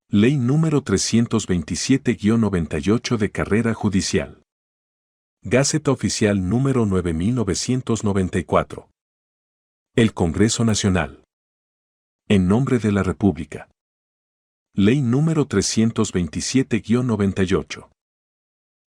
Ley número 327-98 de Carrera Judicial. Gaceta Oficial número 9994. El Congreso Nacional. En nombre de la República. Ley número 327-98.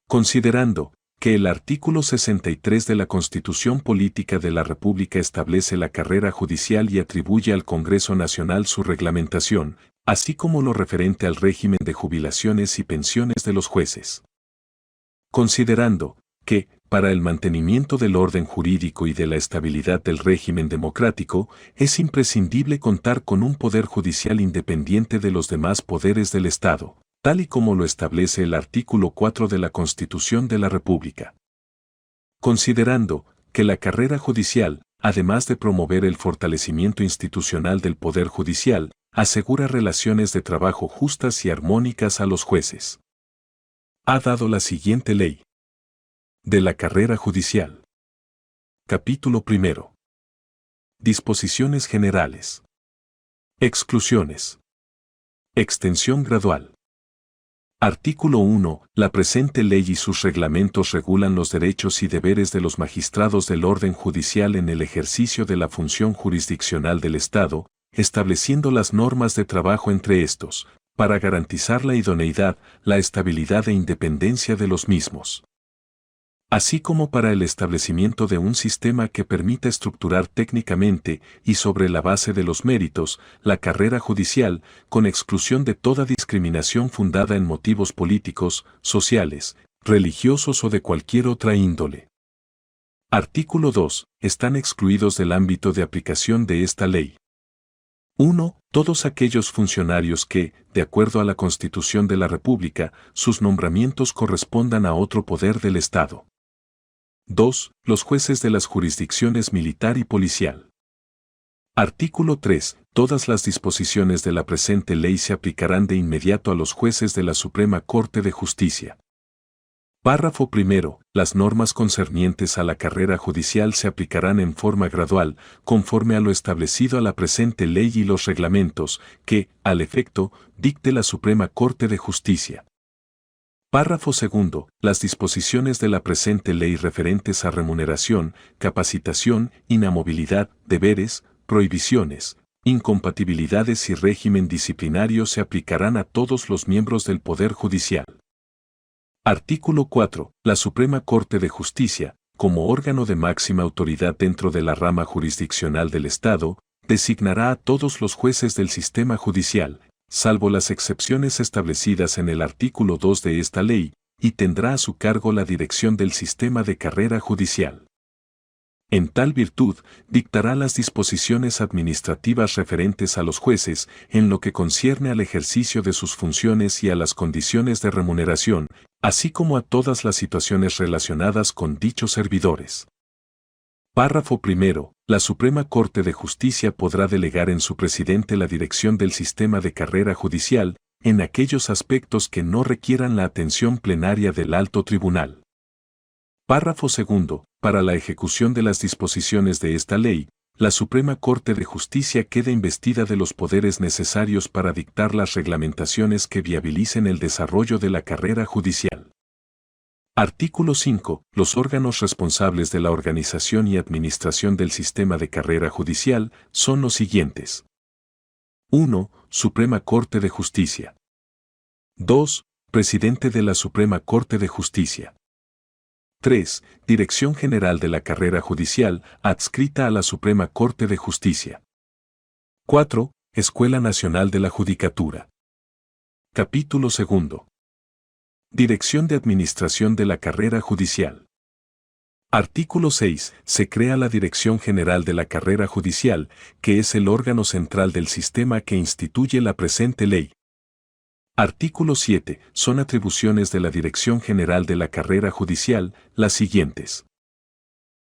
Considerando que el artículo 63 de la Constitución Política de la República establece la carrera judicial y atribuye al Congreso Nacional su reglamentación, así como lo referente al régimen de jubilaciones y pensiones de los jueces. Considerando que, para el mantenimiento del orden jurídico y de la estabilidad del régimen democrático, es imprescindible contar con un poder judicial independiente de los demás poderes del Estado, tal y como lo establece el artículo 4 de la Constitución de la República. Considerando que la carrera judicial, además de promover el fortalecimiento institucional del Poder Judicial, asegura relaciones de trabajo justas y armónicas a los jueces. Ha dado la siguiente ley. De la carrera judicial. Capítulo 1. Disposiciones generales. Exclusiones. Extensión gradual. Artículo 1. La presente ley y sus reglamentos regulan los derechos y deberes de los magistrados del orden judicial en el ejercicio de la función jurisdiccional del Estado, estableciendo las normas de trabajo entre estos, para garantizar la idoneidad, la estabilidad e independencia de los mismos, así como para el establecimiento de un sistema que permita estructurar técnicamente y sobre la base de los méritos la carrera judicial, con exclusión de toda discriminación fundada en motivos políticos, sociales, religiosos o de cualquier otra índole. Artículo 2. Están excluidos del ámbito de aplicación de esta ley. 1. Todos aquellos funcionarios que, de acuerdo a la Constitución de la República, sus nombramientos correspondan a otro poder del Estado. 2. Los jueces de las jurisdicciones militar y policial. Artículo 3. Todas las disposiciones de la presente ley se aplicarán de inmediato a los jueces de la Suprema Corte de Justicia. Párrafo 1. Las normas concernientes a la carrera judicial se aplicarán en forma gradual, conforme a lo establecido a la presente ley y los reglamentos, que, al efecto, dicte la Suprema Corte de Justicia. Párrafo 2. Las disposiciones de la presente ley referentes a remuneración, capacitación, inamovilidad, deberes, prohibiciones, incompatibilidades y régimen disciplinario se aplicarán a todos los miembros del Poder Judicial. Artículo 4. La Suprema Corte de Justicia, como órgano de máxima autoridad dentro de la rama jurisdiccional del Estado, designará a todos los jueces del sistema judicial, salvo las excepciones establecidas en el artículo 2 de esta ley, y tendrá a su cargo la dirección del sistema de carrera judicial. En tal virtud, dictará las disposiciones administrativas referentes a los jueces en lo que concierne al ejercicio de sus funciones y a las condiciones de remuneración, así como a todas las situaciones relacionadas con dichos servidores. Párrafo 1. La Suprema Corte de Justicia podrá delegar en su presidente la dirección del sistema de carrera judicial, en aquellos aspectos que no requieran la atención plenaria del Alto Tribunal. Párrafo 2. Para la ejecución de las disposiciones de esta ley, la Suprema Corte de Justicia queda investida de los poderes necesarios para dictar las reglamentaciones que viabilicen el desarrollo de la carrera judicial. Artículo 5. Los órganos responsables de la organización y administración del sistema de carrera judicial son los siguientes. 1. Suprema Corte de Justicia. 2. Presidente de la Suprema Corte de Justicia. 3. Dirección General de la Carrera Judicial, adscrita a la Suprema Corte de Justicia. 4. Escuela Nacional de la Judicatura. Capítulo 2. Dirección de Administración de la Carrera Judicial. Artículo 6. Se crea la Dirección General de la Carrera Judicial, que es el órgano central del sistema que instituye la presente ley. Artículo 7. Son atribuciones de la Dirección General de la Carrera Judicial las siguientes.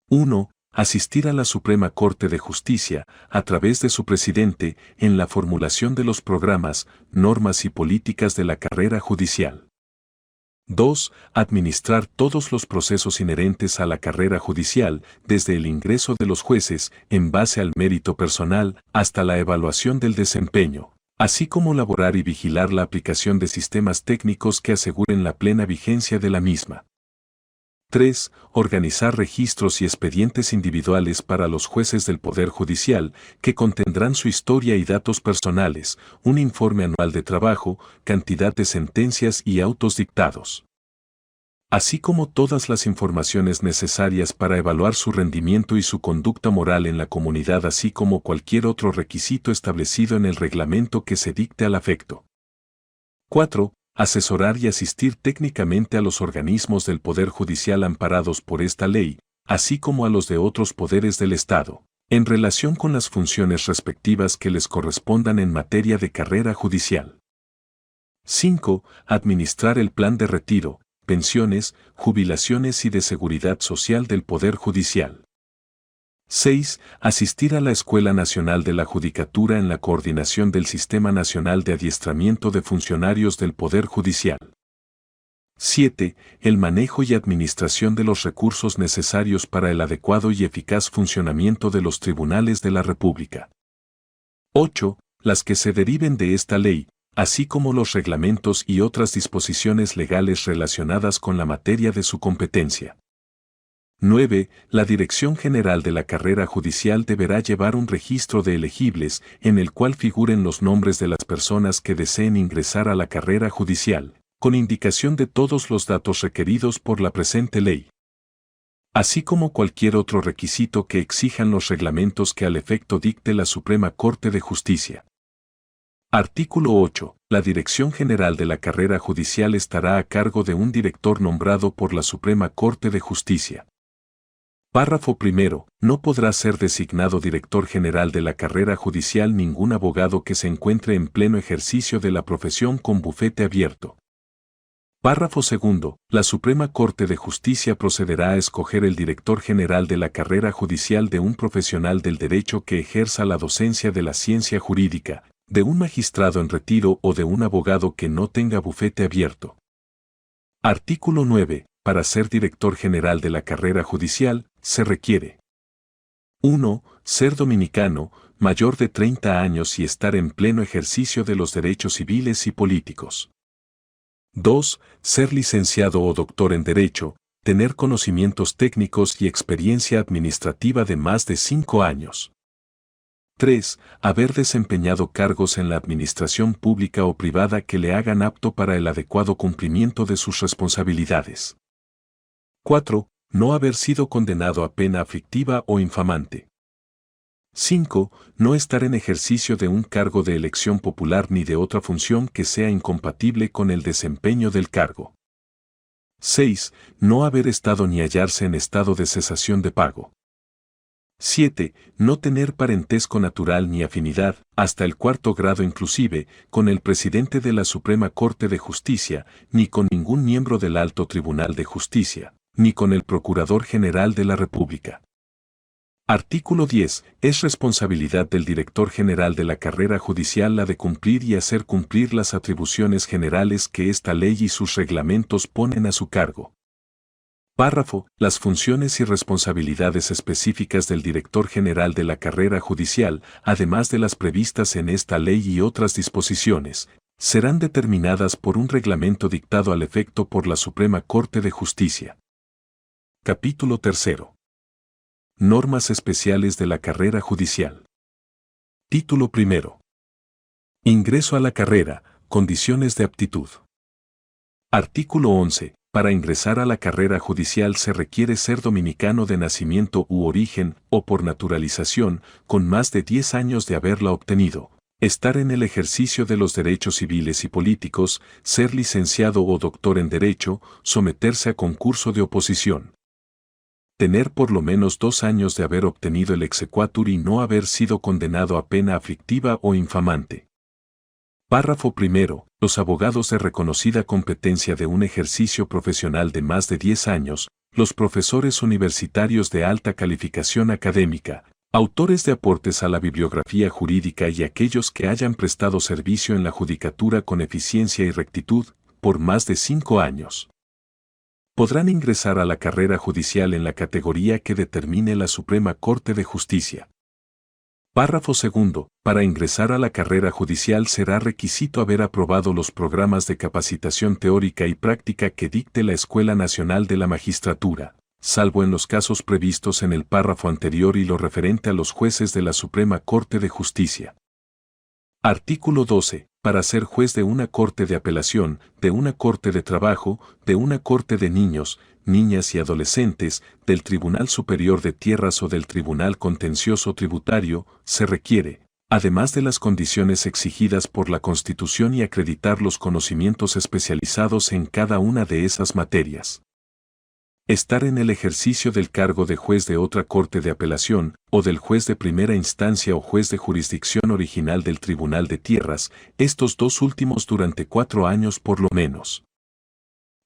1. Asistir a la Suprema Corte de Justicia, a través de su presidente, en la formulación de los programas, normas y políticas de la carrera judicial. 2. Administrar todos los procesos inherentes a la carrera judicial, desde el ingreso de los jueces, en base al mérito personal, hasta la evaluación del desempeño, así como elaborar y vigilar la aplicación de sistemas técnicos que aseguren la plena vigencia de la misma. 3. Organizar registros y expedientes individuales para los jueces del Poder Judicial, que contendrán su historia y datos personales, un informe anual de trabajo, cantidad de sentencias y autos dictados, así como todas las informaciones necesarias para evaluar su rendimiento y su conducta moral en la comunidad, así como cualquier otro requisito establecido en el reglamento que se dicte al afecto. 4. Asesorar y asistir técnicamente a los organismos del Poder Judicial amparados por esta ley, así como a los de otros poderes del Estado, en relación con las funciones respectivas que les correspondan en materia de carrera judicial. 5. Administrar el plan de retiro, pensiones, jubilaciones y de seguridad social del Poder Judicial. 6. Asistir a la Escuela Nacional de la Judicatura en la coordinación del Sistema Nacional de Adiestramiento de Funcionarios del Poder Judicial. 7. El manejo y administración de los recursos necesarios para el adecuado y eficaz funcionamiento de los tribunales de la República. 8. Las que se deriven de esta ley, así como los reglamentos y otras disposiciones legales relacionadas con la materia de su competencia. 9. La Dirección General de la Carrera Judicial deberá llevar un registro de elegibles en el cual figuren los nombres de las personas que deseen ingresar a la carrera judicial, con indicación de todos los datos requeridos por la presente ley, así como cualquier otro requisito que exijan los reglamentos que al efecto dicte la Suprema Corte de Justicia. Artículo 8. La Dirección General de la Carrera Judicial estará a cargo de un director nombrado por la Suprema Corte de Justicia. Párrafo primero. No podrá ser designado director general de la carrera judicial ningún abogado que se encuentre en pleno ejercicio de la profesión con bufete abierto. Párrafo segundo. La Suprema Corte de Justicia procederá a escoger el director general de la carrera judicial de un profesional del derecho que ejerza la docencia de la ciencia jurídica, de un magistrado en retiro o de un abogado que no tenga bufete abierto. Artículo 9. Para ser director general de la carrera judicial, se requiere 1. Ser dominicano, mayor de 30 años y estar en pleno ejercicio de los derechos civiles y políticos. 2. Ser licenciado o doctor en Derecho, tener conocimientos técnicos y experiencia administrativa de más de 5 años. 3. Haber desempeñado cargos en la administración pública o privada que le hagan apto para el adecuado cumplimiento de sus responsabilidades. 4. No haber sido condenado a pena aflictiva o infamante. 5. No estar en ejercicio de un cargo de elección popular ni de otra función que sea incompatible con el desempeño del cargo. 6. No haber estado ni hallarse en estado de cesación de pago. 7. No tener parentesco natural ni afinidad, hasta el 4º grado inclusive, con el presidente de la Suprema Corte de Justicia, ni con ningún miembro del Alto Tribunal de Justicia, ni con el Procurador General de la República. Artículo 10. Es responsabilidad del director general de la carrera judicial la de cumplir y hacer cumplir las atribuciones generales que esta ley y sus reglamentos ponen a su cargo. Párrafo. Las funciones y responsabilidades específicas del director general de la carrera judicial, además de las previstas en esta ley y otras disposiciones, serán determinadas por un reglamento dictado al efecto por la Suprema Corte de Justicia. Capítulo 3. Normas especiales de la carrera judicial. Título 1. Ingreso a la carrera, condiciones de aptitud. Artículo 11. Para ingresar a la carrera judicial se requiere ser dominicano de nacimiento u origen, o por naturalización, con más de 10 años de haberla obtenido, estar en el ejercicio de los derechos civiles y políticos, ser licenciado o doctor en Derecho, someterse a concurso de oposición, tener por lo menos 2 años de haber obtenido el exequatur y no haber sido condenado a pena aflictiva o infamante. Párrafo primero. Los abogados de reconocida competencia de un ejercicio profesional de más de 10 años, los profesores universitarios de alta calificación académica, autores de aportes a la bibliografía jurídica y aquellos que hayan prestado servicio en la judicatura con eficiencia y rectitud, por más de 5 años, podrán ingresar a la carrera judicial en la categoría que determine la Suprema Corte de Justicia. Párrafo segundo. Para ingresar a la carrera judicial será requisito haber aprobado los programas de capacitación teórica y práctica que dicte la Escuela Nacional de la Magistratura, salvo en los casos previstos en el párrafo anterior y lo referente a los jueces de la Suprema Corte de Justicia. Artículo 12. Para ser juez de una corte de apelación, de una corte de trabajo, de una corte de niños, niñas y adolescentes, del Tribunal Superior de Tierras o del Tribunal Contencioso Tributario, se requiere, además de las condiciones exigidas por la Constitución y acreditar los conocimientos especializados en cada una de esas materias. Estar en el ejercicio del cargo de juez de otra corte de apelación, o del juez de primera instancia o juez de jurisdicción original del Tribunal de Tierras, estos dos últimos durante 4 años por lo menos.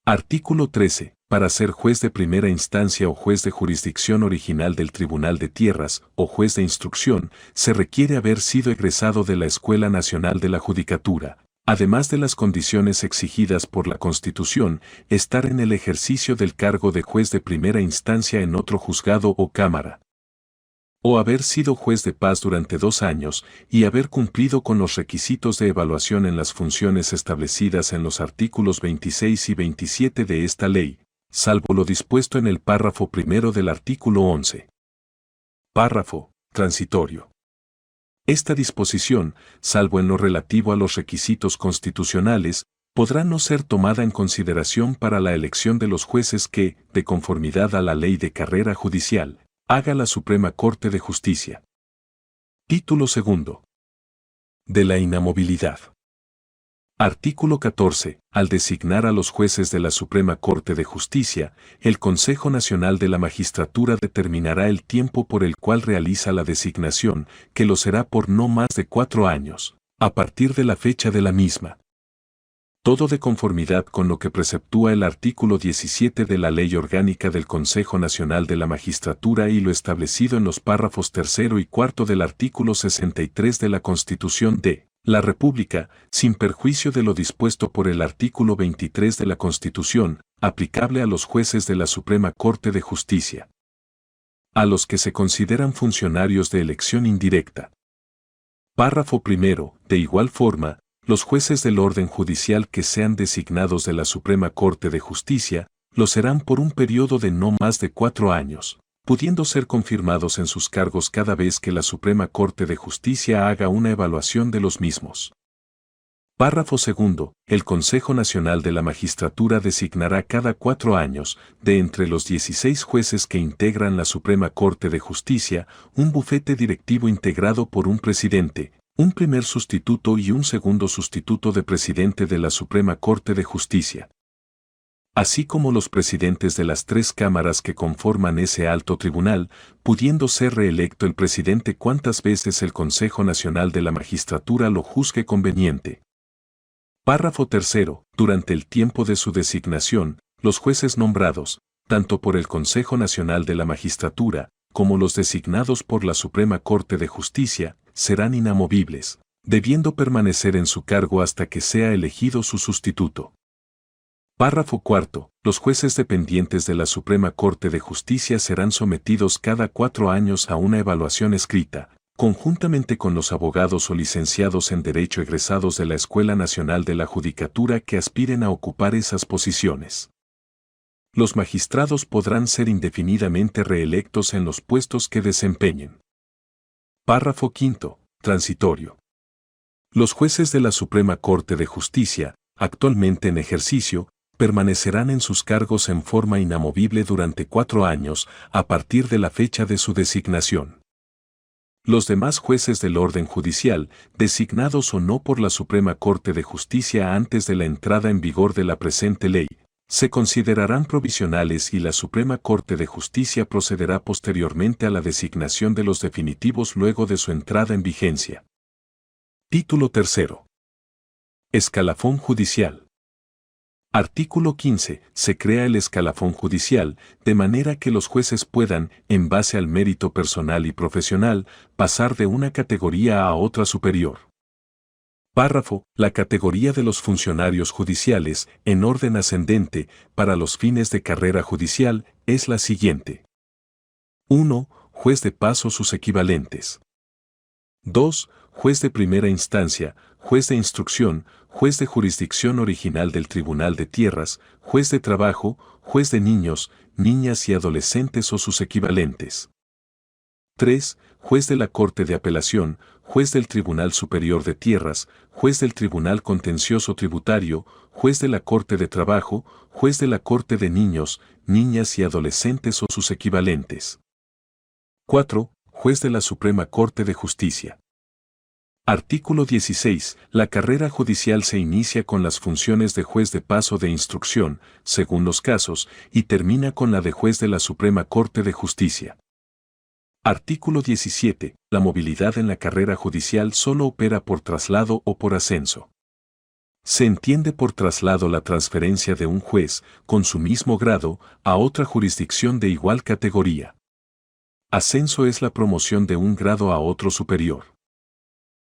Artículo 13. Para ser juez de primera instancia o juez de jurisdicción original del Tribunal de Tierras, o juez de instrucción, se requiere haber sido egresado de la Escuela Nacional de la Judicatura. Además de las condiciones exigidas por la Constitución, estar en el ejercicio del cargo de juez de primera instancia en otro juzgado o cámara. O haber sido juez de paz durante 2 años y haber cumplido con los requisitos de evaluación en las funciones establecidas en los artículos 26 y 27 de esta ley, salvo lo dispuesto en el párrafo primero del artículo 11. Párrafo transitorio. Esta disposición, salvo en lo relativo a los requisitos constitucionales, podrá no ser tomada en consideración para la elección de los jueces que, de conformidad a la Ley de Carrera Judicial, haga la Suprema Corte de Justicia. Título segundo. De la inamovilidad. Artículo 14. Al designar a los jueces de la Suprema Corte de Justicia, el Consejo Nacional de la Magistratura determinará el tiempo por el cual realiza la designación, que lo será por no más de 4 años, a partir de la fecha de la misma. Todo de conformidad con lo que preceptúa el artículo 17 de la Ley Orgánica del Consejo Nacional de la Magistratura y lo establecido en los párrafos tercero y cuarto del artículo 63 de la Constitución de la República, sin perjuicio de lo dispuesto por el artículo 23 de la Constitución, aplicable a los jueces de la Suprema Corte de Justicia. A los que se consideran funcionarios de elección indirecta. Párrafo primero. De igual forma, los jueces del orden judicial que sean designados de la Suprema Corte de Justicia, lo serán por un periodo de no más de 4 años, pudiendo ser confirmados en sus cargos cada vez que la Suprema Corte de Justicia haga una evaluación de los mismos. Párrafo segundo. El Consejo Nacional de la Magistratura designará cada 4 años, de entre los 16 jueces que integran la Suprema Corte de Justicia, un bufete directivo integrado por un presidente, un primer sustituto y un segundo sustituto de presidente de la Suprema Corte de Justicia, así como los presidentes de las 3 cámaras que conforman ese alto tribunal, pudiendo ser reelecto el presidente cuantas veces el Consejo Nacional de la Magistratura lo juzgue conveniente. Párrafo tercero. Durante el tiempo de su designación, los jueces nombrados, tanto por el Consejo Nacional de la Magistratura, como los designados por la Suprema Corte de Justicia, serán inamovibles, debiendo permanecer en su cargo hasta que sea elegido su sustituto. Párrafo cuarto. Los jueces dependientes de la Suprema Corte de Justicia serán sometidos cada 4 años a una evaluación escrita, conjuntamente con los abogados o licenciados en Derecho egresados de la Escuela Nacional de la Judicatura que aspiren a ocupar esas posiciones. Los magistrados podrán ser indefinidamente reelectos en los puestos que desempeñen. Párrafo quinto. Transitorio. Los jueces de la Suprema Corte de Justicia, actualmente en ejercicio, permanecerán en sus cargos en forma inamovible durante 4 años, a partir de la fecha de su designación. Los demás jueces del orden judicial, designados o no por la Suprema Corte de Justicia antes de la entrada en vigor de la presente ley, se considerarán provisionales y la Suprema Corte de Justicia procederá posteriormente a la designación de los definitivos luego de su entrada en vigencia. Título tercero. Escalafón judicial. Artículo 15. Se crea el escalafón judicial, de manera que los jueces puedan, en base al mérito personal y profesional, pasar de una categoría a otra superior. Párrafo. La categoría de los funcionarios judiciales, en orden ascendente, para los fines de carrera judicial, es la siguiente. 1. Juez de paz o sus equivalentes. 2. Juez de primera instancia, juez de instrucción, juez de jurisdicción original del Tribunal de Tierras, juez de trabajo, juez de niños, niñas y adolescentes o sus equivalentes. 3. Juez de la Corte de Apelación, juez del Tribunal Superior de Tierras, juez del Tribunal Contencioso Tributario, juez de la Corte de Trabajo, juez de la Corte de Niños, niñas y adolescentes o sus equivalentes. 4. Juez de la Suprema Corte de Justicia. Artículo 16. La carrera judicial se inicia con las funciones de juez de paz o de instrucción, según los casos, y termina con la de juez de la Suprema Corte de Justicia. Artículo 17. La movilidad en la carrera judicial solo opera por traslado o por ascenso. Se entiende por traslado la transferencia de un juez, con su mismo grado, a otra jurisdicción de igual categoría. Ascenso es la promoción de un grado a otro superior.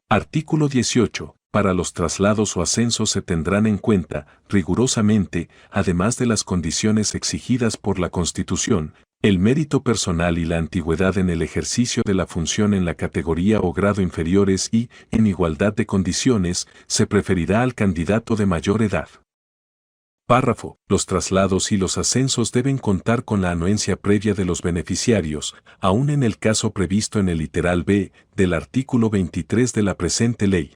Artículo 18. Para los traslados o ascensos se tendrán en cuenta, rigurosamente, además de las condiciones exigidas por la Constitución, el mérito personal y la antigüedad en el ejercicio de la función en la categoría o grado inferiores y, en igualdad de condiciones, se preferirá al candidato de mayor edad. Párrafo. Los traslados y los ascensos deben contar con la anuencia previa de los beneficiarios, aun en el caso previsto en el literal B del artículo 23 de la presente ley.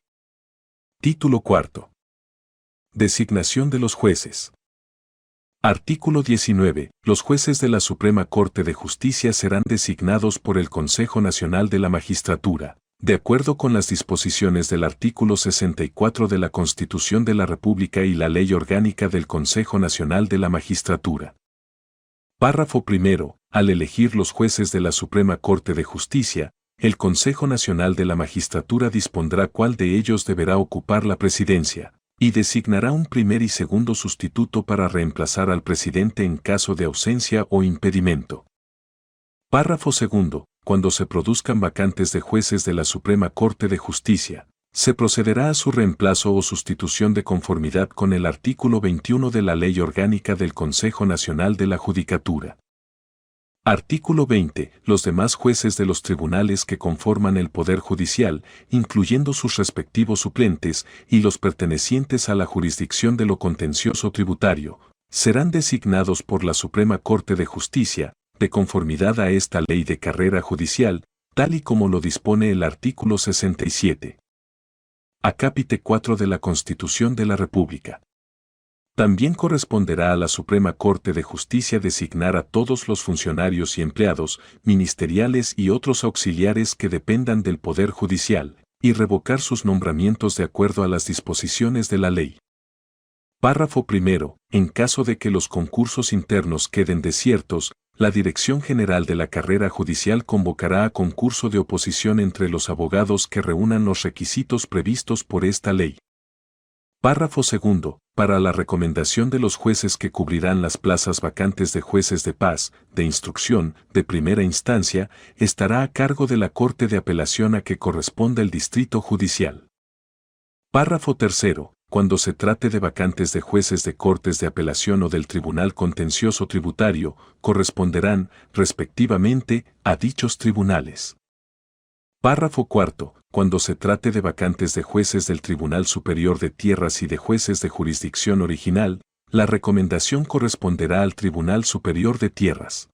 Título cuarto. Designación de los jueces. Artículo 19. Los jueces de la Suprema Corte de Justicia serán designados por el Consejo Nacional de la Magistratura, de acuerdo con las disposiciones del artículo 64 de la Constitución de la República y la Ley Orgánica del Consejo Nacional de la Magistratura. Párrafo primero. Al elegir los jueces de la Suprema Corte de Justicia, el Consejo Nacional de la Magistratura dispondrá cuál de ellos deberá ocupar la presidencia, y designará un primer y segundo sustituto para reemplazar al presidente en caso de ausencia o impedimento. Párrafo segundo. Cuando se produzcan vacantes de jueces de la Suprema Corte de Justicia, se procederá a su reemplazo o sustitución de conformidad con el artículo 21 de la Ley Orgánica del Consejo Nacional de la Judicatura. Artículo 20. Los demás jueces de los tribunales que conforman el Poder Judicial, incluyendo sus respectivos suplentes y los pertenecientes a la jurisdicción de lo contencioso tributario, serán designados por la Suprema Corte de Justicia, de conformidad a esta ley de carrera judicial, tal y como lo dispone el artículo 67. Acápite 4 de la Constitución de la República. También corresponderá a la Suprema Corte de Justicia designar a todos los funcionarios y empleados, ministeriales y otros auxiliares que dependan del Poder Judicial, y revocar sus nombramientos de acuerdo a las disposiciones de la ley. Párrafo primero. En caso de que los concursos internos queden desiertos, la Dirección General de la Carrera Judicial convocará a concurso de oposición entre los abogados que reúnan los requisitos previstos por esta ley. Párrafo segundo. Para la recomendación de los jueces que cubrirán las plazas vacantes de jueces de paz, de instrucción, de primera instancia, estará a cargo de la Corte de Apelación a que corresponda el Distrito Judicial. Párrafo tercero. Cuando se trate de vacantes de jueces de Cortes de Apelación o del Tribunal Contencioso Tributario, corresponderán, respectivamente, a dichos tribunales. Párrafo cuarto. Cuando se trate de vacantes de jueces del Tribunal Superior de Tierras y de jueces de jurisdicción original, la recomendación corresponderá al Tribunal Superior de Tierras.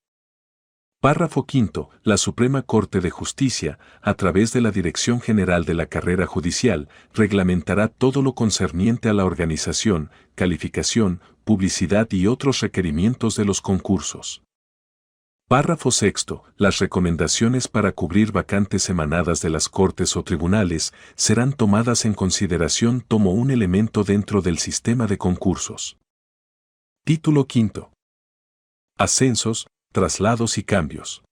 Párrafo quinto. La Suprema Corte de Justicia, a través de la Dirección General de la Carrera Judicial, reglamentará todo lo concerniente a la organización, calificación, publicidad y otros requerimientos de los concursos. Párrafo sexto. Las recomendaciones para cubrir vacantes emanadas de las Cortes o tribunales serán tomadas en consideración como un elemento dentro del sistema de concursos. Título quinto. Ascensos, traslados y cambios.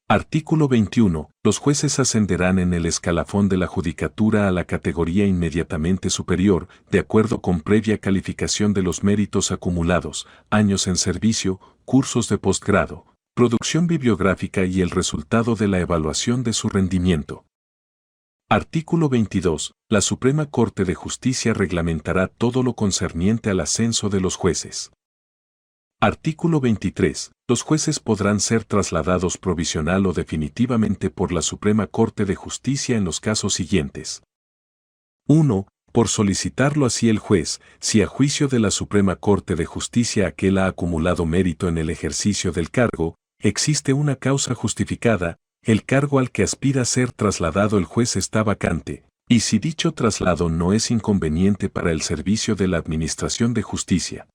Artículo 21. Los jueces ascenderán en el escalafón de la judicatura a la categoría inmediatamente superior, de acuerdo con previa calificación de los méritos acumulados, años en servicio, cursos de posgrado, producción bibliográfica y el resultado de la evaluación de su rendimiento. Artículo 22. La Suprema Corte de Justicia reglamentará todo lo concerniente al ascenso de los jueces. Artículo 23. Los jueces podrán ser trasladados provisional o definitivamente por la Suprema Corte de Justicia en los casos siguientes. 1. Por solicitarlo así el juez, si a juicio de la Suprema Corte de Justicia aquel ha acumulado mérito en el ejercicio del cargo, existe una causa justificada, el cargo al que aspira a ser trasladado el juez está vacante, y si dicho traslado no es inconveniente para el servicio de la Administración de Justicia.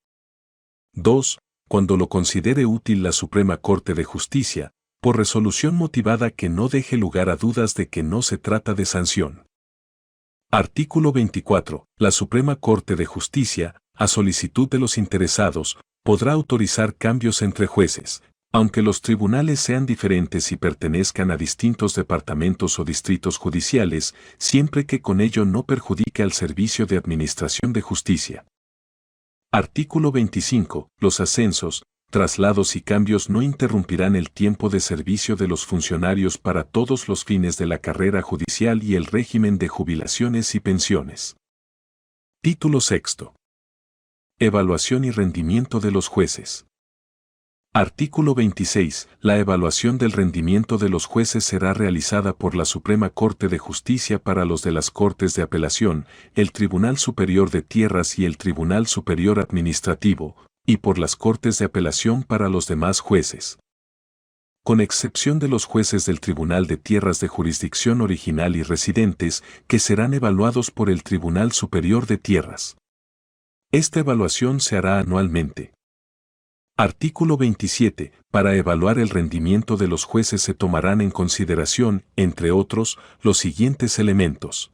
2. Cuando lo considere útil la Suprema Corte de Justicia, por resolución motivada que no deje lugar a dudas de que no se trata de sanción. Artículo 24. La Suprema Corte de Justicia, a solicitud de los interesados, podrá autorizar cambios entre jueces, aunque los tribunales sean diferentes y pertenezcan a distintos departamentos o distritos judiciales, siempre que con ello no perjudique al servicio de administración de justicia. Artículo 25. Los ascensos, traslados y cambios no interrumpirán el tiempo de servicio de los funcionarios para todos los fines de la carrera judicial y el régimen de jubilaciones y pensiones. Título sexto. Evaluación y rendimiento de los jueces. Artículo 26. La evaluación del rendimiento de los jueces será realizada por la Suprema Corte de Justicia para los de las Cortes de Apelación, el Tribunal Superior de Tierras y el Tribunal Superior Administrativo, y por las Cortes de Apelación para los demás jueces. Con excepción de los jueces del Tribunal de Tierras de jurisdicción original y residentes, que serán evaluados por el Tribunal Superior de Tierras. Esta evaluación se hará anualmente. Artículo 27. Para evaluar el rendimiento de los jueces se tomarán en consideración, entre otros, los siguientes elementos.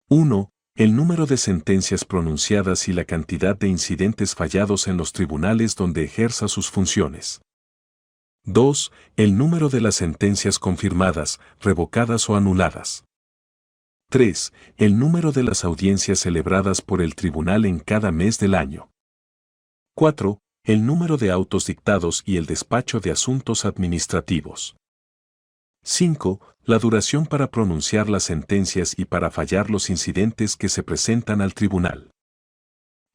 1. El número de sentencias pronunciadas y la cantidad de incidentes fallados en los tribunales donde ejerza sus funciones. 2. El número de las sentencias confirmadas, revocadas o anuladas. 3. El número de las audiencias celebradas por el tribunal en cada mes del año. 4. El número de autos dictados y el despacho de asuntos administrativos. 5. La duración para pronunciar las sentencias y para fallar los incidentes que se presentan al tribunal.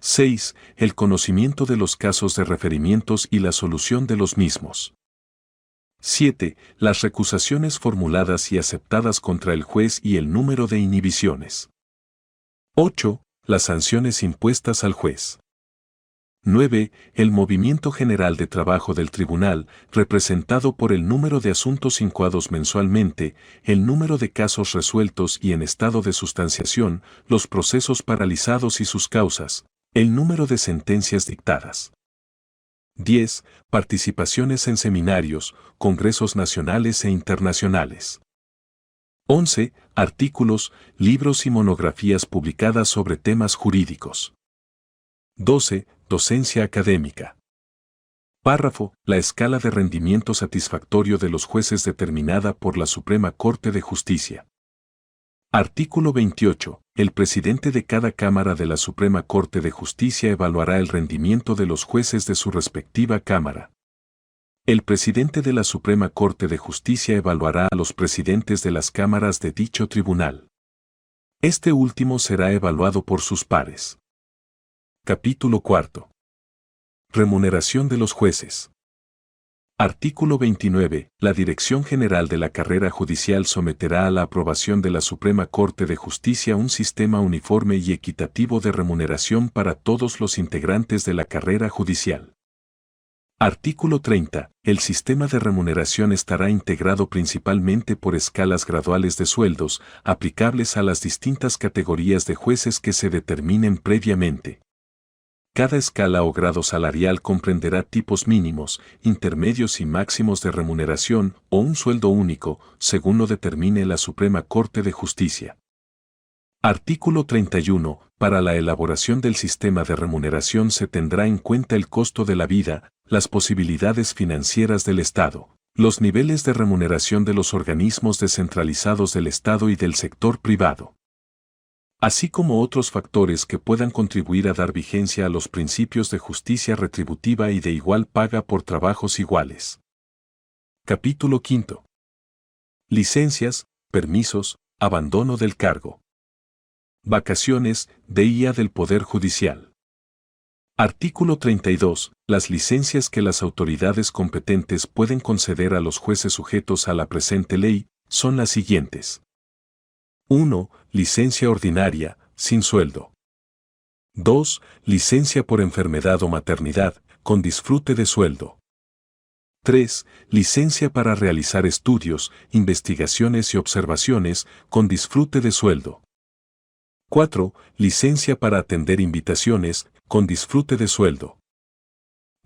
6. El conocimiento de los casos de referimientos y la solución de los mismos. 7. Las recusaciones formuladas y aceptadas contra el juez y el número de inhibiciones. 8. Las sanciones impuestas al juez. 9. El movimiento general de trabajo del tribunal, representado por el número de asuntos incoados mensualmente, el número de casos resueltos y en estado de sustanciación, los procesos paralizados y sus causas, el número de sentencias dictadas. 10. Participaciones en seminarios, congresos nacionales e internacionales. 11. Artículos, libros y monografías publicadas sobre temas jurídicos. 12. Docencia académica. Párrafo. La escala de rendimiento satisfactorio de los jueces determinada por la Suprema Corte de Justicia. Artículo 28. El presidente de cada Cámara de la Suprema Corte de Justicia evaluará el rendimiento de los jueces de su respectiva Cámara. El presidente de la Suprema Corte de Justicia evaluará a los presidentes de las cámaras de dicho tribunal. Este último será evaluado por sus pares. Capítulo 4. Remuneración de los jueces. Artículo 29. La Dirección General de la Carrera Judicial someterá a la aprobación de la Suprema Corte de Justicia un sistema uniforme y equitativo de remuneración para todos los integrantes de la carrera judicial. Artículo 30. El sistema de remuneración estará integrado principalmente por escalas graduales de sueldos, aplicables a las distintas categorías de jueces que se determinen previamente. Cada escala o grado salarial comprenderá tipos mínimos, intermedios y máximos de remuneración o un sueldo único, según lo determine la Suprema Corte de Justicia. Artículo 31. Para la elaboración del sistema de remuneración se tendrá en cuenta el costo de la vida, las posibilidades financieras del Estado, los niveles de remuneración de los organismos descentralizados del Estado y del sector privado, así como otros factores que puedan contribuir a dar vigencia a los principios de justicia retributiva y de igual paga por trabajos iguales. Capítulo 5. Licencias, permisos, abandono del cargo. Vacaciones, DIA del Poder Judicial. Artículo 32. Las licencias que las autoridades competentes pueden conceder a los jueces sujetos a la presente ley son las siguientes. 1. Licencia ordinaria, sin sueldo. 2. Licencia por enfermedad o maternidad, con disfrute de sueldo. 3. Licencia para realizar estudios, investigaciones y observaciones, con disfrute de sueldo. 4. Licencia para atender invitaciones, con disfrute de sueldo.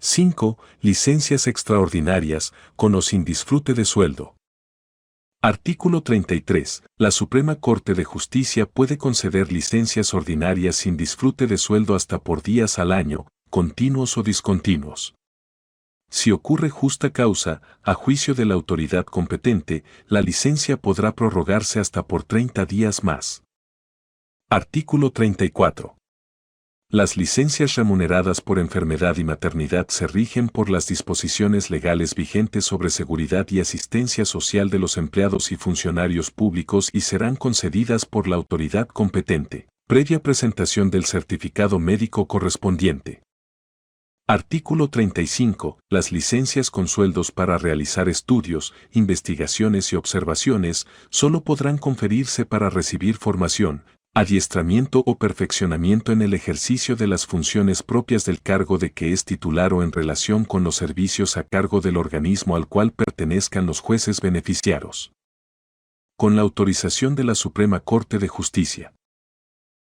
5. Licencias extraordinarias, con o sin disfrute de sueldo. Artículo 33. La Suprema Corte de Justicia puede conceder licencias ordinarias sin disfrute de sueldo hasta por días al año, continuos o discontinuos. Si ocurre justa causa, a juicio de la autoridad competente, la licencia podrá prorrogarse hasta por 30 días más. Artículo 34. Las licencias remuneradas por enfermedad y maternidad se rigen por las disposiciones legales vigentes sobre seguridad y asistencia social de los empleados y funcionarios públicos y serán concedidas por la autoridad competente, previa presentación del certificado médico correspondiente. Artículo 35. Las licencias con sueldos para realizar estudios, investigaciones y observaciones solo podrán conferirse para recibir formación, adiestramiento o perfeccionamiento en el ejercicio de las funciones propias del cargo de que es titular o en relación con los servicios a cargo del organismo al cual pertenezcan los jueces beneficiarios. Con la autorización de la Suprema Corte de Justicia.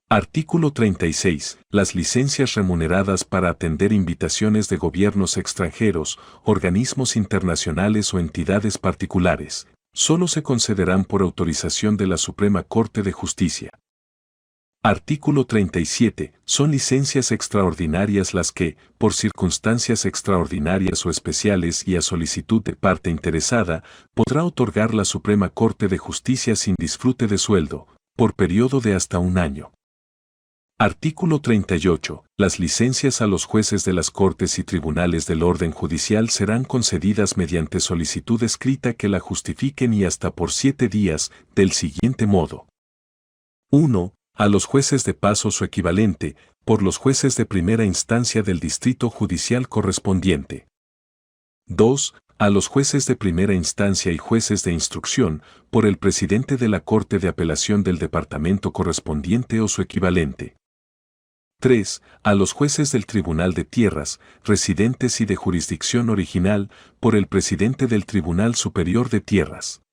Artículo 36. Las licencias remuneradas para atender invitaciones de gobiernos extranjeros, organismos internacionales o entidades particulares, solo se concederán por autorización de la Suprema Corte de Justicia. Artículo 37. Son licencias extraordinarias las que, por circunstancias extraordinarias o especiales y a solicitud de parte interesada, podrá otorgar la Suprema Corte de Justicia sin disfrute de sueldo, por periodo de hasta un año. Artículo 38. Las licencias a los jueces de las Cortes y tribunales del orden judicial serán concedidas mediante solicitud escrita que la justifiquen y hasta por 7 días, del siguiente modo. 1. A los jueces de paz o su equivalente, por los jueces de primera instancia del distrito judicial correspondiente. 2. A los jueces de primera instancia y jueces de instrucción, por el presidente de la Corte de Apelación del departamento correspondiente o su equivalente. 3. A los jueces del Tribunal de Tierras, residentes y de jurisdicción original, por el presidente del Tribunal Superior de Tierras.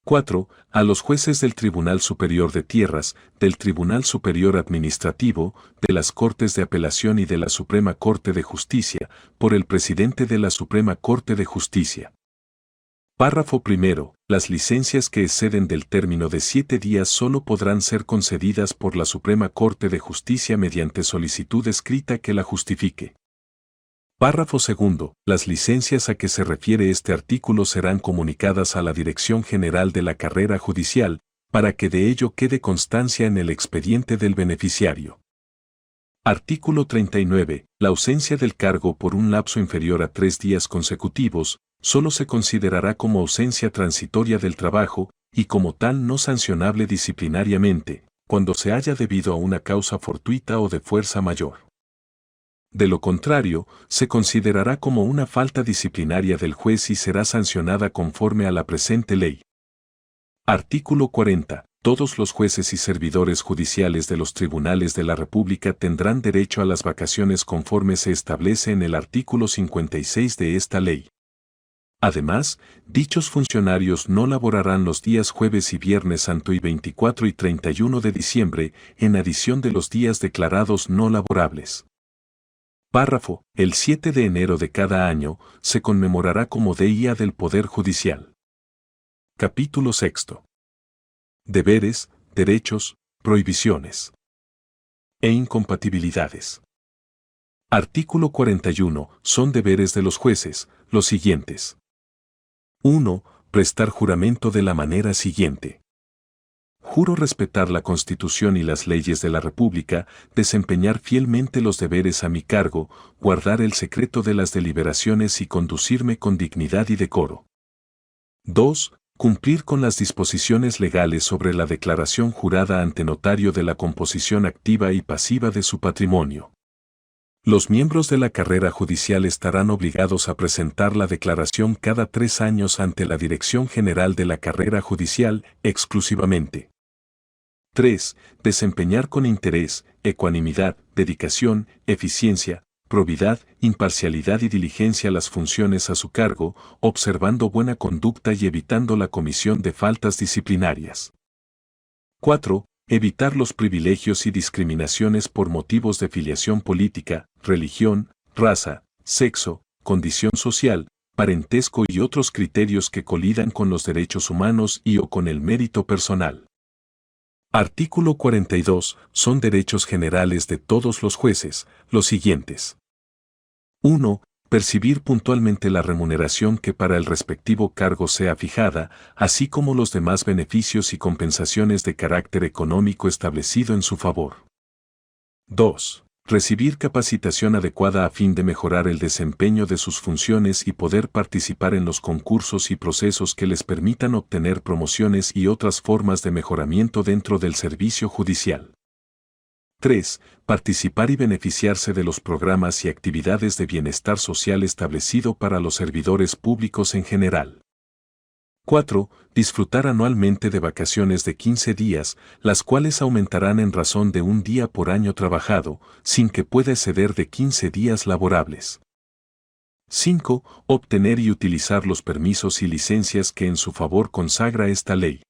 4. A los jueces del Tribunal Superior de Tierras, del Tribunal Superior Administrativo, de las Cortes de Apelación y de la Suprema Corte de Justicia, por el presidente de la Suprema Corte de Justicia. Párrafo primero. Las licencias que exceden del término de 7 días solo podrán ser concedidas por la Suprema Corte de Justicia mediante solicitud escrita que la justifique. Párrafo segundo. Las licencias a que se refiere este artículo serán comunicadas a la Dirección General de la Carrera Judicial, para que de ello quede constancia en el expediente del beneficiario. Artículo 39. La ausencia del cargo por un lapso inferior a 3 días consecutivos, solo se considerará como ausencia transitoria del trabajo, y como tal no sancionable disciplinariamente, cuando se haya debido a una causa fortuita o de fuerza mayor. De lo contrario, se considerará como una falta disciplinaria del juez y será sancionada conforme a la presente ley. Artículo 40. Todos los jueces y servidores judiciales de los tribunales de la República tendrán derecho a las vacaciones conforme se establece en el artículo 56 de esta ley. Además, dichos funcionarios no laborarán los días jueves y viernes santo y 24 y 31 de diciembre, en adición de los días declarados no laborables. Párrafo. El 7 de enero de cada año se conmemorará como Día del Poder Judicial. Capítulo 6. Deberes, derechos, prohibiciones e incompatibilidades. Artículo 41. Son deberes de los jueces, los siguientes. 1. Prestar juramento de la manera siguiente. Juro respetar la Constitución y las leyes de la República, desempeñar fielmente los deberes a mi cargo, guardar el secreto de las deliberaciones y conducirme con dignidad y decoro. 2. Cumplir con las disposiciones legales sobre la declaración jurada ante notario de la composición activa y pasiva de su patrimonio. Los miembros de la carrera judicial estarán obligados a presentar la declaración cada 3 años ante la Dirección General de la Carrera Judicial exclusivamente. 3. Desempeñar con interés, ecuanimidad, dedicación, eficiencia, probidad, imparcialidad y diligencia las funciones a su cargo, observando buena conducta y evitando la comisión de faltas disciplinarias. 4. Evitar los privilegios y discriminaciones por motivos de filiación política, religión, raza, sexo, condición social, parentesco y otros criterios que colidan con los derechos humanos y o con el mérito personal. Artículo 42. Son derechos generales de todos los jueces, los siguientes. 1. Percibir puntualmente la remuneración que para el respectivo cargo sea fijada, así como los demás beneficios y compensaciones de carácter económico establecido en su favor. 2. Recibir capacitación adecuada a fin de mejorar el desempeño de sus funciones y poder participar en los concursos y procesos que les permitan obtener promociones y otras formas de mejoramiento dentro del servicio judicial. 3. Participar y beneficiarse de los programas y actividades de bienestar social establecido para los servidores públicos en general. 4. Disfrutar anualmente de vacaciones de 15 días, las cuales aumentarán en razón de un día por año trabajado, sin que pueda exceder de 15 días laborables. 5. Obtener y utilizar los permisos y licencias que en su favor consagra esta ley.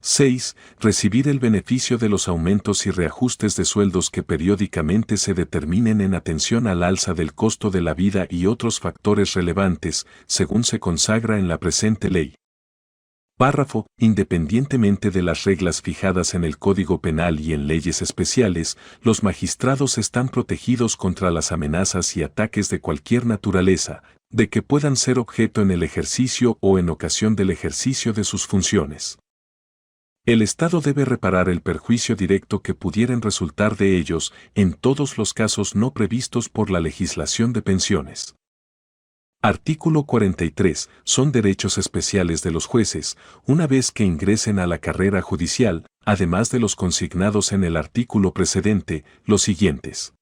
6. Recibir el beneficio de los aumentos y reajustes de sueldos que periódicamente se determinen en atención al alza del costo de la vida y otros factores relevantes, según se consagra en la presente ley. Párrafo. Independientemente de las reglas fijadas en el Código Penal y en leyes especiales, los magistrados están protegidos contra las amenazas y ataques de cualquier naturaleza, de que puedan ser objeto en el ejercicio o en ocasión del ejercicio de sus funciones. El Estado debe reparar el perjuicio directo que pudieran resultar de ellos en todos los casos no previstos por la legislación de pensiones. Artículo 43. Son derechos especiales de los jueces, una vez que ingresen a la carrera judicial, además de los consignados en el artículo precedente, los siguientes.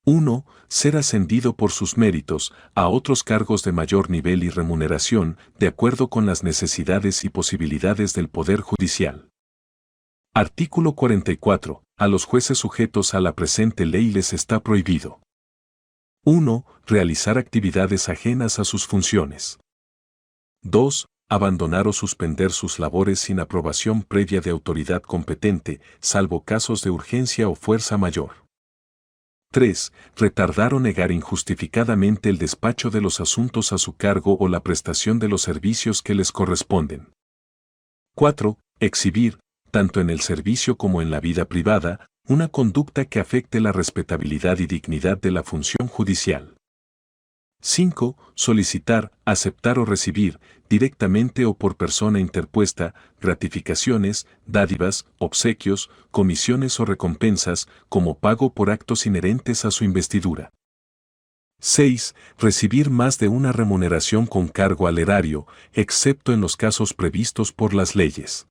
1. Ser ascendido por sus méritos a otros cargos de mayor nivel y remuneración, de acuerdo con las necesidades y posibilidades del Poder Judicial. Artículo 44. A los jueces sujetos a la presente ley les está prohibido: 1. Realizar actividades ajenas a sus funciones. 2. Abandonar o suspender sus labores sin aprobación previa de autoridad competente, salvo casos de urgencia o fuerza mayor. 3. Retardar o negar injustificadamente el despacho de los asuntos a su cargo o la prestación de los servicios que les corresponden. 4. Exhibir, tanto en el servicio como en la vida privada, una conducta que afecte la respetabilidad y dignidad de la función judicial. 5. Solicitar, aceptar o recibir, directamente o por persona interpuesta, gratificaciones, dádivas, obsequios, comisiones o recompensas, como pago por actos inherentes a su investidura. 6. Recibir más de una remuneración con cargo al erario, excepto en los casos previstos por las leyes.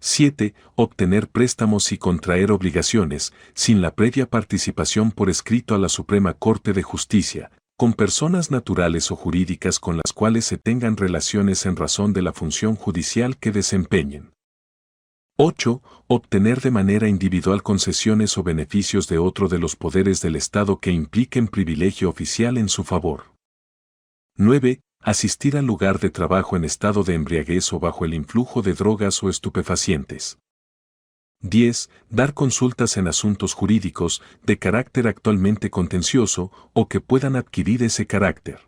7. Obtener préstamos y contraer obligaciones, sin la previa participación por escrito a la Suprema Corte de Justicia, con personas naturales o jurídicas con las cuales se tengan relaciones en razón de la función judicial que desempeñen. 8. Obtener de manera individual concesiones o beneficios de otro de los poderes del Estado que impliquen privilegio oficial en su favor. 9. Asistir al lugar de trabajo en estado de embriaguez o bajo el influjo de drogas o estupefacientes. 10. Dar consultas en asuntos jurídicos de carácter actualmente contencioso o que puedan adquirir ese carácter.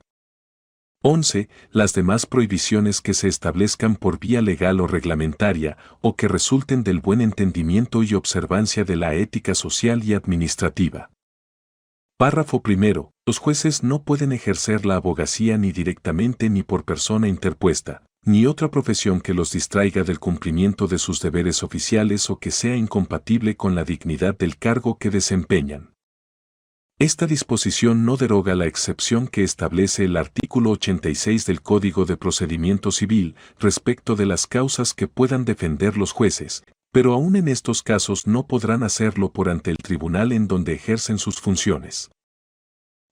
11. Las demás prohibiciones que se establezcan por vía legal o reglamentaria o que resulten del buen entendimiento y observancia de la ética social y administrativa. Párrafo primero. Los jueces no pueden ejercer la abogacía ni directamente ni por persona interpuesta, ni otra profesión que los distraiga del cumplimiento de sus deberes oficiales o que sea incompatible con la dignidad del cargo que desempeñan. Esta disposición no deroga la excepción que establece el artículo 86 del Código de Procedimiento Civil respecto de las causas que puedan defender los jueces, Pero aún en estos casos no podrán hacerlo por ante el tribunal en donde ejercen sus funciones.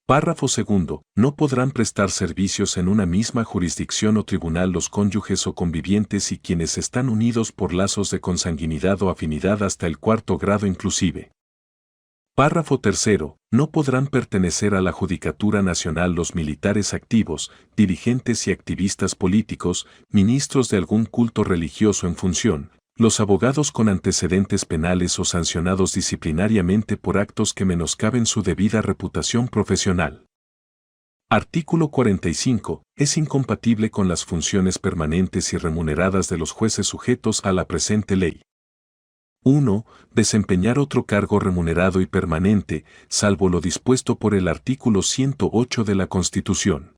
Párrafo segundo. No podrán prestar servicios en una misma jurisdicción o tribunal los cónyuges o convivientes y quienes están unidos por lazos de consanguinidad o afinidad hasta el cuarto grado inclusive. Párrafo tercero. No podrán pertenecer a la Judicatura Nacional los militares activos, dirigentes y activistas políticos, ministros de algún culto religioso en función, los abogados con antecedentes penales o sancionados disciplinariamente por actos que menoscaben su debida reputación profesional. Artículo 45. Es incompatible con las funciones permanentes y remuneradas de los jueces sujetos a la presente ley. 1. Desempeñar otro cargo remunerado y permanente, salvo lo dispuesto por el artículo 108 de la Constitución.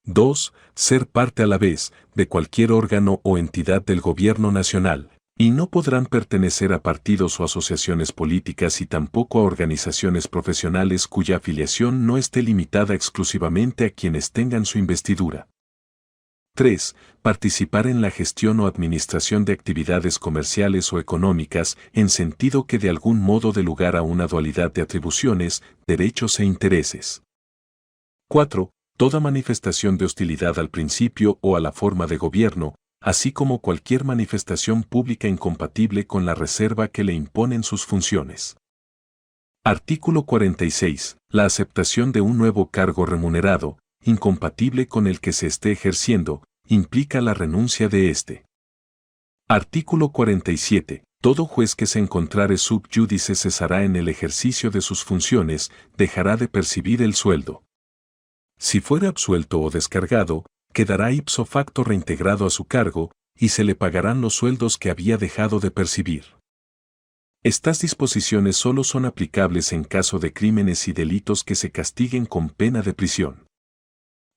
2. Ser parte a la vez de cualquier órgano o entidad del Gobierno Nacional, y no podrán pertenecer a partidos o asociaciones políticas y tampoco a organizaciones profesionales cuya afiliación no esté limitada exclusivamente a quienes tengan su investidura. 3. Participar en la gestión o administración de actividades comerciales o económicas en sentido que de algún modo dé lugar a una dualidad de atribuciones, derechos e intereses. 4. Toda manifestación de hostilidad al principio o a la forma de gobierno, así como cualquier manifestación pública incompatible con la reserva que le imponen sus funciones. Artículo 46. La aceptación de un nuevo cargo remunerado, incompatible con el que se esté ejerciendo, implica la renuncia de éste. Artículo 47. Todo juez que se encontrare sub judice cesará en el ejercicio de sus funciones, dejará de percibir el sueldo. Si fuera absuelto o descargado, quedará ipso facto reintegrado a su cargo, y se le pagarán los sueldos que había dejado de percibir. Estas disposiciones solo son aplicables en caso de crímenes y delitos que se castiguen con pena de prisión.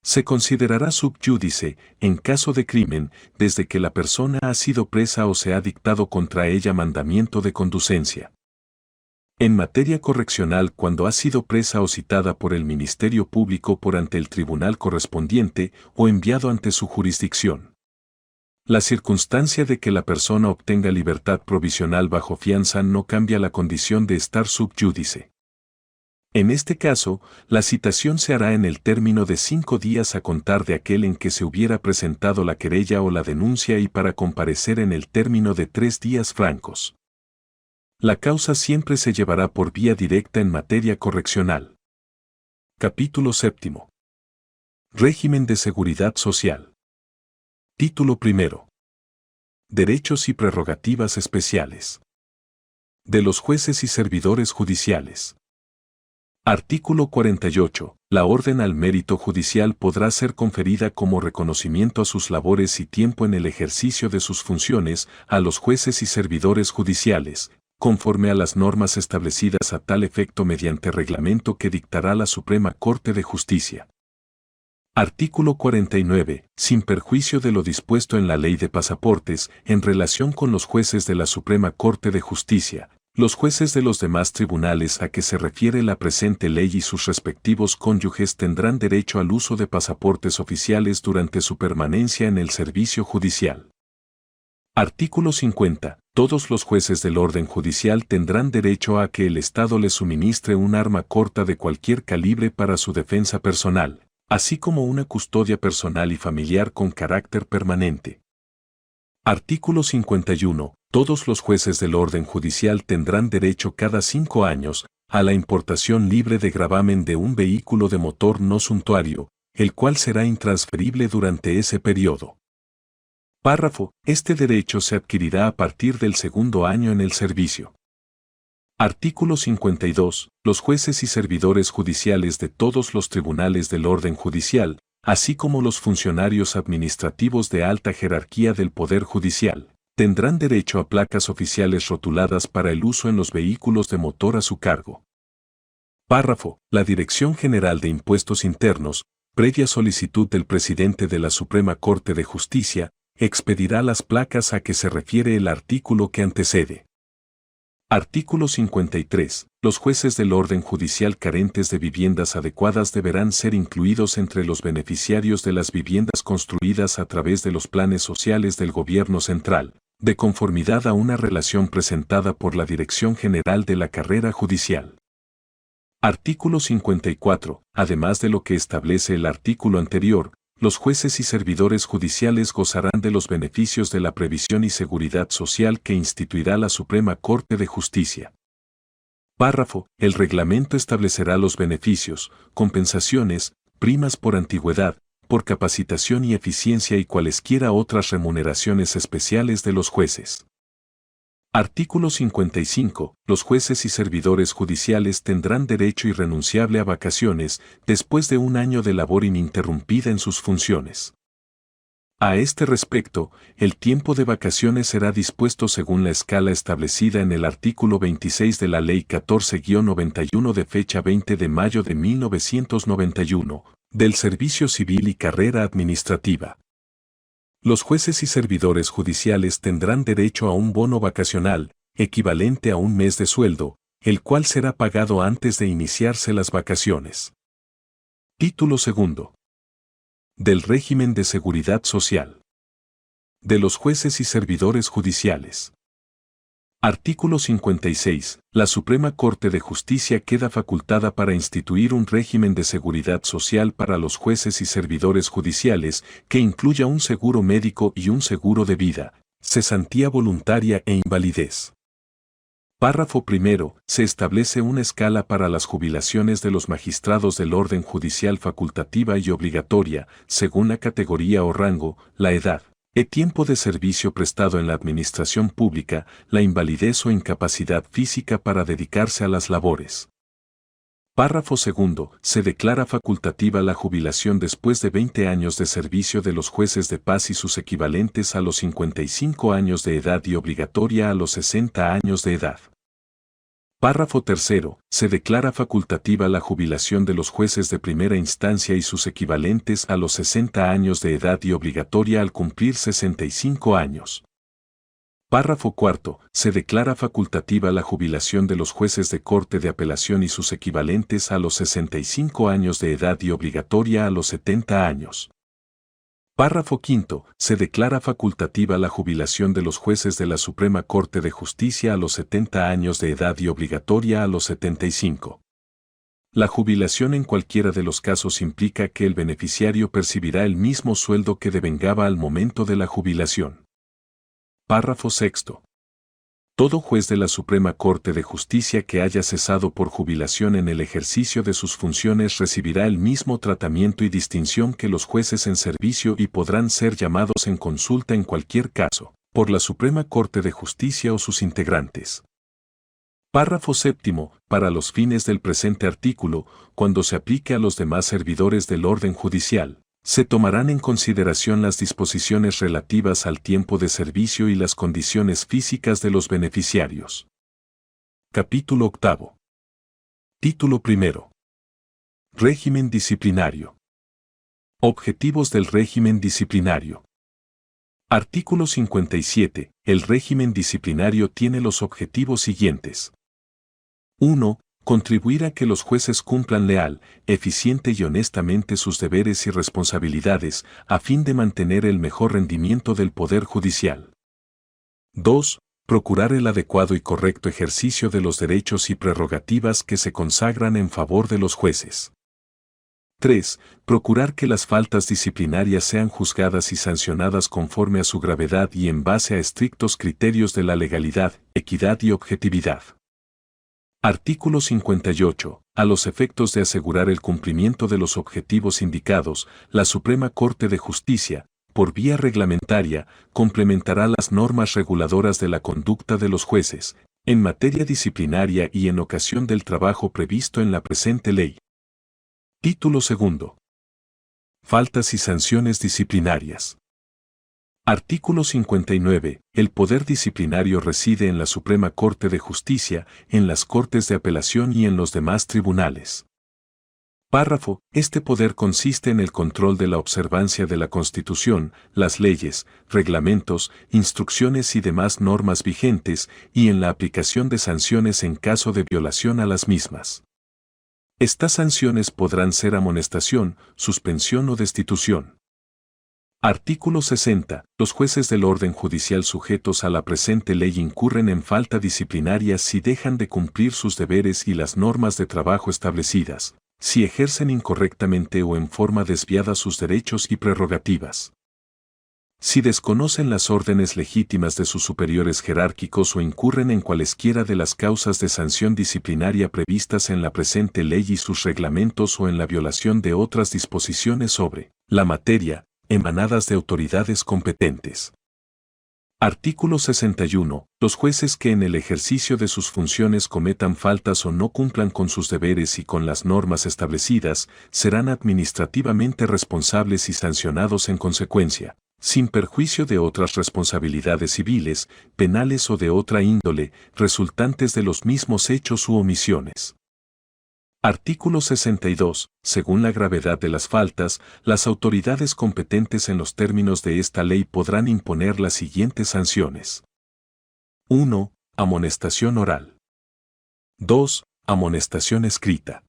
Se considerará sub judice, en caso de crimen, desde que la persona ha sido presa o se ha dictado contra ella mandamiento de conducencia. En materia correccional, cuando ha sido presa o citada por el Ministerio Público por ante el tribunal correspondiente o enviado ante su jurisdicción. La circunstancia de que la persona obtenga libertad provisional bajo fianza no cambia la condición de estar sub judice. En este caso, la citación se hará en el término de 5 días a contar de aquel en que se hubiera presentado la querella o la denuncia y para comparecer en el término de 3 días francos. La causa siempre se llevará por vía directa en materia correccional. Capítulo 7. Régimen de seguridad social. Título 1. Derechos y prerrogativas especiales. De los jueces y servidores judiciales. Artículo 48. La orden al mérito judicial podrá ser conferida como reconocimiento a sus labores y tiempo en el ejercicio de sus funciones a los jueces y servidores judiciales, conforme a las normas establecidas a tal efecto mediante reglamento que dictará la Suprema Corte de Justicia. Artículo 49. Sin perjuicio de lo dispuesto en la Ley de Pasaportes, en relación con los jueces de la Suprema Corte de Justicia, los jueces de los demás tribunales a que se refiere la presente ley y sus respectivos cónyuges tendrán derecho al uso de pasaportes oficiales durante su permanencia en el servicio judicial. Artículo 50. Todos los jueces del orden judicial tendrán derecho a que el Estado les suministre un arma corta de cualquier calibre para su defensa personal, así como una custodia personal y familiar con carácter permanente. Artículo 51. Todos los jueces del orden judicial tendrán derecho cada 5 años a la importación libre de gravamen de un vehículo de motor no suntuario, el cual será intransferible durante ese periodo. Párrafo. Este derecho se adquirirá a partir del 2º año en el servicio. Artículo 52. Los jueces y servidores judiciales de todos los tribunales del orden judicial, así como los funcionarios administrativos de alta jerarquía del Poder Judicial, tendrán derecho a placas oficiales rotuladas para el uso en los vehículos de motor a su cargo. Párrafo. La Dirección General de Impuestos Internos, previa solicitud del presidente de la Suprema Corte de Justicia, expedirá las placas a que se refiere el artículo que antecede. Artículo 53. Los jueces del orden judicial carentes de viviendas adecuadas deberán ser incluidos entre los beneficiarios de las viviendas construidas a través de los planes sociales del Gobierno central, de conformidad a una relación presentada por la Dirección General de la Carrera Judicial. Artículo 54. Además de lo que establece el artículo anterior, los jueces y servidores judiciales gozarán de los beneficios de la previsión y seguridad social que instituirá la Suprema Corte de Justicia. Párrafo. El reglamento establecerá los beneficios, compensaciones, primas por antigüedad, por capacitación y eficiencia y cualesquiera otras remuneraciones especiales de los jueces. Artículo 55. Los jueces y servidores judiciales tendrán derecho irrenunciable a vacaciones después de un año de labor ininterrumpida en sus funciones. A este respecto, el tiempo de vacaciones será dispuesto según la escala establecida en el artículo 26 de la Ley 14-91 de fecha 20 de mayo de 1991, del Servicio Civil y Carrera Administrativa. Los jueces y servidores judiciales tendrán derecho a un bono vacacional, equivalente a un mes de sueldo, el cual será pagado antes de iniciarse las vacaciones. Título segundo. Del régimen de seguridad social. De los jueces y servidores judiciales. Artículo 56. La Suprema Corte de Justicia queda facultada para instituir un régimen de seguridad social para los jueces y servidores judiciales que incluya un seguro médico y un seguro de vida, cesantía voluntaria e invalidez. Párrafo primero. Se establece una escala para las jubilaciones de los magistrados del orden judicial facultativa y obligatoria, según la categoría o rango, la edad, el tiempo de servicio prestado en la administración pública, la invalidez o incapacidad física para dedicarse a las labores. Párrafo segundo. Se declara facultativa la jubilación después de 20 años de servicio de los jueces de paz y sus equivalentes a los 55 años de edad y obligatoria a los 60 años de edad. Párrafo tercero. Se declara facultativa la jubilación de los jueces de primera instancia y sus equivalentes a los 60 años de edad y obligatoria al cumplir 65 años. Párrafo cuarto. Se declara facultativa la jubilación de los jueces de Corte de Apelación y sus equivalentes a los 65 años de edad y obligatoria a los 70 años. Párrafo quinto. Se declara facultativa la jubilación de los jueces de la Suprema Corte de Justicia a los 70 años de edad y obligatoria a los 75. La jubilación en cualquiera de los casos implica que el beneficiario percibirá el mismo sueldo que devengaba al momento de la jubilación. Párrafo sexto. Todo juez de la Suprema Corte de Justicia que haya cesado por jubilación en el ejercicio de sus funciones recibirá el mismo tratamiento y distinción que los jueces en servicio y podrán ser llamados en consulta en cualquier caso, por la Suprema Corte de Justicia o sus integrantes. Párrafo séptimo. Para los fines del presente artículo, cuando se aplique a los demás servidores del orden judicial, se tomarán en consideración las disposiciones relativas al tiempo de servicio y las condiciones físicas de los beneficiarios. Capítulo octavo. Título primero. Régimen disciplinario. Objetivos del régimen disciplinario. Artículo 57. El régimen disciplinario tiene los objetivos siguientes. 1. Contribuir a que los jueces cumplan leal, eficiente y honestamente sus deberes y responsabilidades, a fin de mantener el mejor rendimiento del Poder Judicial. 2. Procurar el adecuado y correcto ejercicio de los derechos y prerrogativas que se consagran en favor de los jueces. 3. Procurar que las faltas disciplinarias sean juzgadas y sancionadas conforme a su gravedad y en base a estrictos criterios de la legalidad, equidad y objetividad. Artículo 58. A los efectos de asegurar el cumplimiento de los objetivos indicados, la Suprema Corte de Justicia, por vía reglamentaria, complementará las normas reguladoras de la conducta de los jueces, en materia disciplinaria y en ocasión del trabajo previsto en la presente ley. Título segundo. Faltas y sanciones disciplinarias. Artículo 59. El poder disciplinario reside en la Suprema Corte de Justicia, en las Cortes de Apelación y en los demás tribunales. Párrafo. Este poder consiste en el control de la observancia de la Constitución, las leyes, reglamentos, instrucciones y demás normas vigentes, y en la aplicación de sanciones en caso de violación a las mismas. Estas sanciones podrán ser amonestación, suspensión o destitución. Artículo 60. Los jueces del orden judicial sujetos a la presente ley incurren en falta disciplinaria si dejan de cumplir sus deberes y las normas de trabajo establecidas, si ejercen incorrectamente o en forma desviada sus derechos y prerrogativas, si desconocen las órdenes legítimas de sus superiores jerárquicos o incurren en cualesquiera de las causas de sanción disciplinaria previstas en la presente ley y sus reglamentos o en la violación de otras disposiciones sobre la materia, emanadas de autoridades competentes. Artículo 61. Los jueces que en el ejercicio de sus funciones cometan faltas o no cumplan con sus deberes y con las normas establecidas, serán administrativamente responsables y sancionados en consecuencia, sin perjuicio de otras responsabilidades civiles, penales o de otra índole, resultantes de los mismos hechos u omisiones. Artículo 62. Según la gravedad de las faltas, las autoridades competentes en los términos de esta ley podrán imponer las siguientes sanciones. 1. Amonestación oral. 2. Amonestación escrita.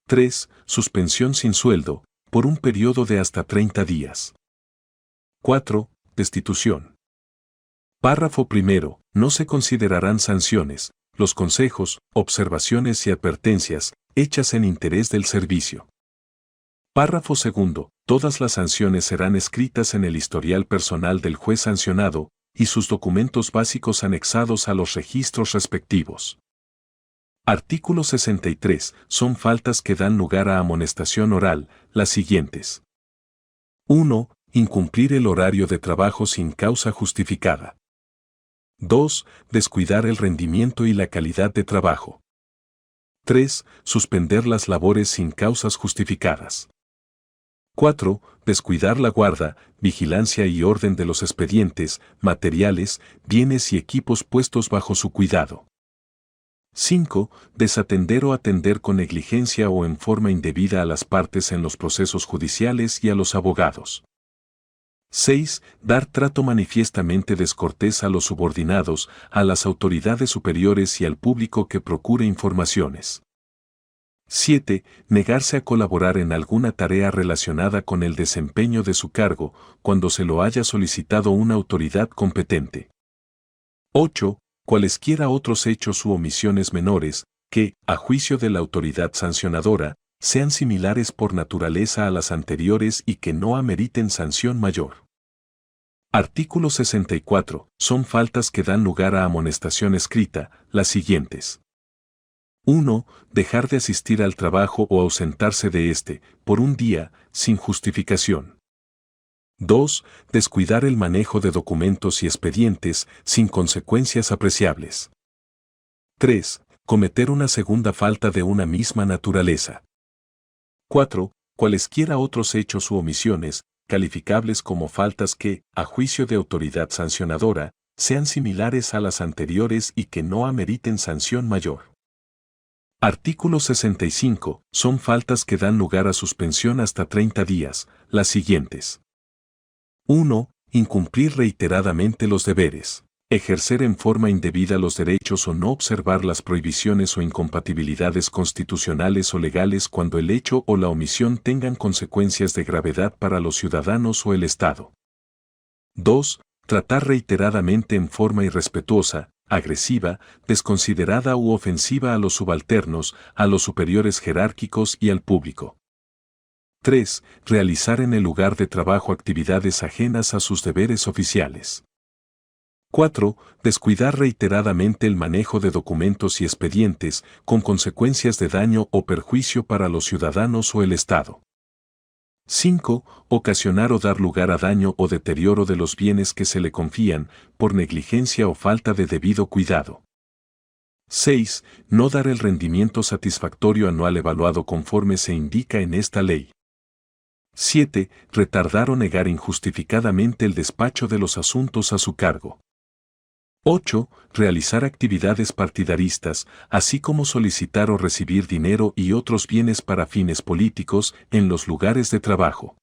3. Suspensión sin sueldo, por un periodo de hasta 30 días. 4. Destitución. Párrafo primero. No se considerarán sanciones los consejos, observaciones y advertencias, hechas en interés del servicio. Párrafo segundo. Todas las sanciones serán escritas en el historial personal del juez sancionado, y sus documentos básicos anexados a los registros respectivos. Artículo 63. Son faltas que dan lugar a amonestación oral, las siguientes. 1. Incumplir el horario de trabajo sin causa justificada. 2. Descuidar el rendimiento y la calidad de trabajo. 3. Suspender las labores sin causas justificadas. 4. Descuidar la guarda, vigilancia y orden de los expedientes, materiales, bienes y equipos puestos bajo su cuidado. 5. Desatender o atender con negligencia o en forma indebida a las partes en los procesos judiciales y a los abogados. 6. Dar trato manifiestamente descortés a los subordinados, a las autoridades superiores y al público que procure informaciones. 7. Negarse a colaborar en alguna tarea relacionada con el desempeño de su cargo, cuando se lo haya solicitado una autoridad competente. 8. Cualesquiera otros hechos u omisiones menores, que, a juicio de la autoridad sancionadora, sean similares por naturaleza a las anteriores y que no ameriten sanción mayor. Artículo 64. Son faltas que dan lugar a amonestación escrita, las siguientes. 1. Dejar de asistir al trabajo o ausentarse de éste, por un día, sin justificación. 2. Descuidar el manejo de documentos y expedientes, sin consecuencias apreciables. 3. Cometer una segunda falta de una misma naturaleza. 4. Cualesquiera otros hechos u omisiones, calificables como faltas que, a juicio de autoridad sancionadora, sean similares a las anteriores y que no ameriten sanción mayor. Artículo 65. Son faltas que dan lugar a suspensión hasta 30 días, las siguientes. 1. Incumplir reiteradamente los deberes. Ejercer en forma indebida los derechos o no observar las prohibiciones o incompatibilidades constitucionales o legales cuando el hecho o la omisión tengan consecuencias de gravedad para los ciudadanos o el Estado. 2. Tratar reiteradamente en forma irrespetuosa, agresiva, desconsiderada u ofensiva a los subalternos, a los superiores jerárquicos y al público. 3. Realizar en el lugar de trabajo actividades ajenas a sus deberes oficiales. 4. Descuidar reiteradamente el manejo de documentos y expedientes, con consecuencias de daño o perjuicio para los ciudadanos o el Estado. 5. Ocasionar o dar lugar a daño o deterioro de los bienes que se le confían, por negligencia o falta de debido cuidado. 6. No dar el rendimiento satisfactorio anual evaluado conforme se indica en esta ley. 7. Retardar o negar injustificadamente el despacho de los asuntos a su cargo. 8. Realizar actividades partidaristas, así como solicitar o recibir dinero y otros bienes para fines políticos en los lugares de trabajo.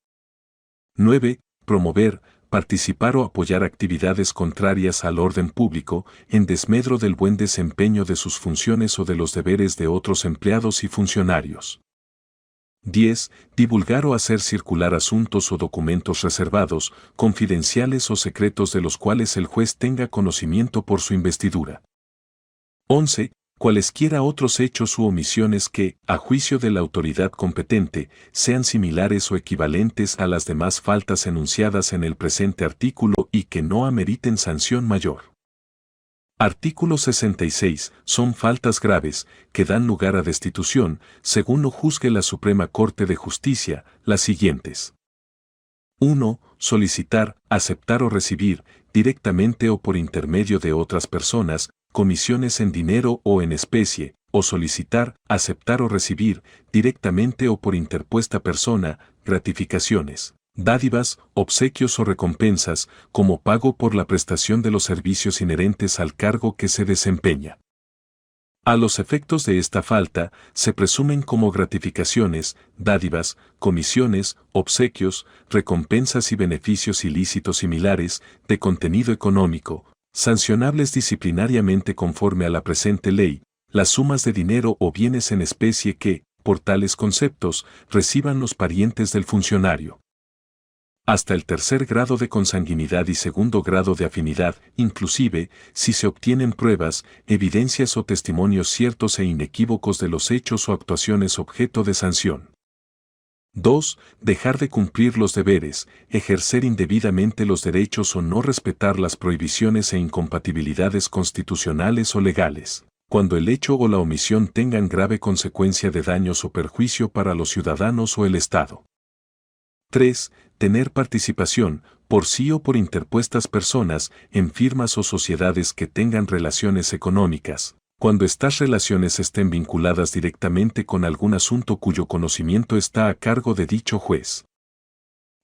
9. Promover, participar o apoyar actividades contrarias al orden público, en desmedro del buen desempeño de sus funciones o de los deberes de otros empleados y funcionarios. 10. Divulgar o hacer circular asuntos o documentos reservados, confidenciales o secretos de los cuales el juez tenga conocimiento por su investidura. 11. Cualesquiera otros hechos u omisiones que, a juicio de la autoridad competente, sean similares o equivalentes a las demás faltas enunciadas en el presente artículo y que no ameriten sanción mayor. Artículo 66. Son faltas graves, que dan lugar a destitución, según lo juzgue la Suprema Corte de Justicia, las siguientes. 1. Solicitar, aceptar o recibir, directamente o por intermedio de otras personas, comisiones en dinero o en especie, o solicitar, aceptar o recibir, directamente o por interpuesta persona, gratificaciones, dádivas, obsequios o recompensas, como pago por la prestación de los servicios inherentes al cargo que se desempeña. A los efectos de esta falta, se presumen como gratificaciones, dádivas, comisiones, obsequios, recompensas y beneficios ilícitos similares, de contenido económico, sancionables disciplinariamente conforme a la presente ley, las sumas de dinero o bienes en especie que, por tales conceptos, reciban los parientes del funcionario. Hasta el tercer grado de consanguinidad y segundo grado de afinidad, inclusive, si se obtienen pruebas, evidencias o testimonios ciertos e inequívocos de los hechos o actuaciones objeto de sanción. 2. Dejar de cumplir los deberes, ejercer indebidamente los derechos o no respetar las prohibiciones e incompatibilidades constitucionales o legales, cuando el hecho o la omisión tengan grave consecuencia de daños o perjuicio para los ciudadanos o el Estado. 3. Tener participación, por sí o por interpuestas personas, en firmas o sociedades que tengan relaciones económicas, cuando estas relaciones estén vinculadas directamente con algún asunto cuyo conocimiento está a cargo de dicho juez.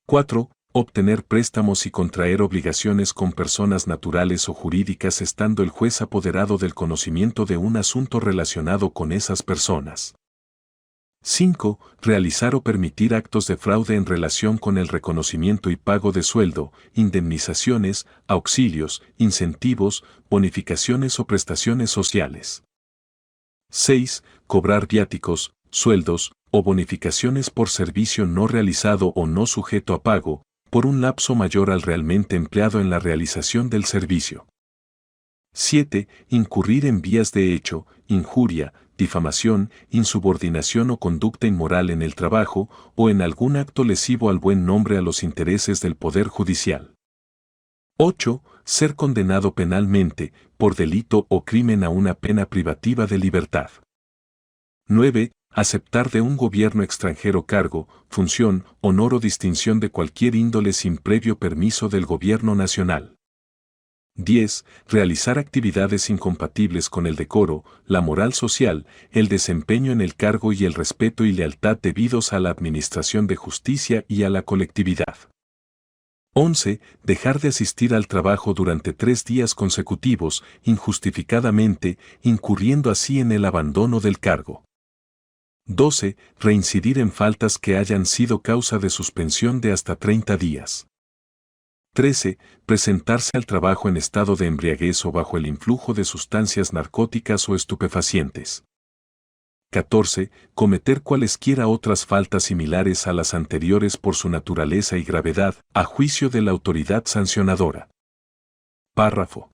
4. Obtener préstamos y contraer obligaciones con personas naturales o jurídicas estando el juez apoderado del conocimiento de un asunto relacionado con esas personas. 5. Realizar o permitir actos de fraude en relación con el reconocimiento y pago de sueldo, indemnizaciones, auxilios, incentivos, bonificaciones o prestaciones sociales. 6. Cobrar viáticos, sueldos o bonificaciones por servicio no realizado o no sujeto a pago, por un lapso mayor al realmente empleado en la realización del servicio. 7. Incurrir en vías de hecho, injuria, difamación, insubordinación o conducta inmoral en el trabajo o en algún acto lesivo al buen nombre a los intereses del Poder Judicial. 8. Ser condenado penalmente, por delito o crimen a una pena privativa de libertad. 9. Aceptar de un gobierno extranjero cargo, función, honor o distinción de cualquier índole sin previo permiso del gobierno nacional. 10. Realizar actividades incompatibles con el decoro, la moral social, el desempeño en el cargo y el respeto y lealtad debidos a la administración de justicia y a la colectividad. 11. Dejar de asistir al trabajo durante 3 días consecutivos, injustificadamente, incurriendo así en el abandono del cargo. 12. Reincidir en faltas que hayan sido causa de suspensión de hasta 30 días. 13. Presentarse al trabajo en estado de embriaguez o bajo el influjo de sustancias narcóticas o estupefacientes. 14. Cometer cualesquiera otras faltas similares a las anteriores por su naturaleza y gravedad, a juicio de la autoridad sancionadora. Párrafo.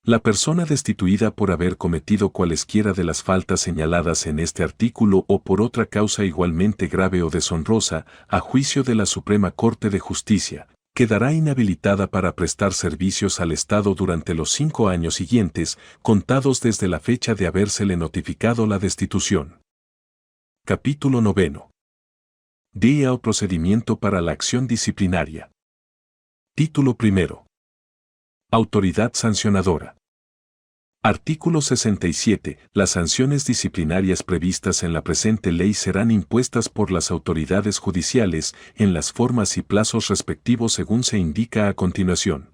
La persona destituida por haber cometido cualesquiera de las faltas señaladas en este artículo o por otra causa igualmente grave o deshonrosa, a juicio de la Suprema Corte de Justicia, quedará inhabilitada para prestar servicios al Estado durante los 5 años siguientes, contados desde la fecha de habérsele notificado la destitución. Capítulo 9. Día o procedimiento para la acción disciplinaria. Título 1. Autoridad sancionadora. Artículo 67. Las sanciones disciplinarias previstas en la presente ley serán impuestas por las autoridades judiciales en las formas y plazos respectivos según se indica a continuación.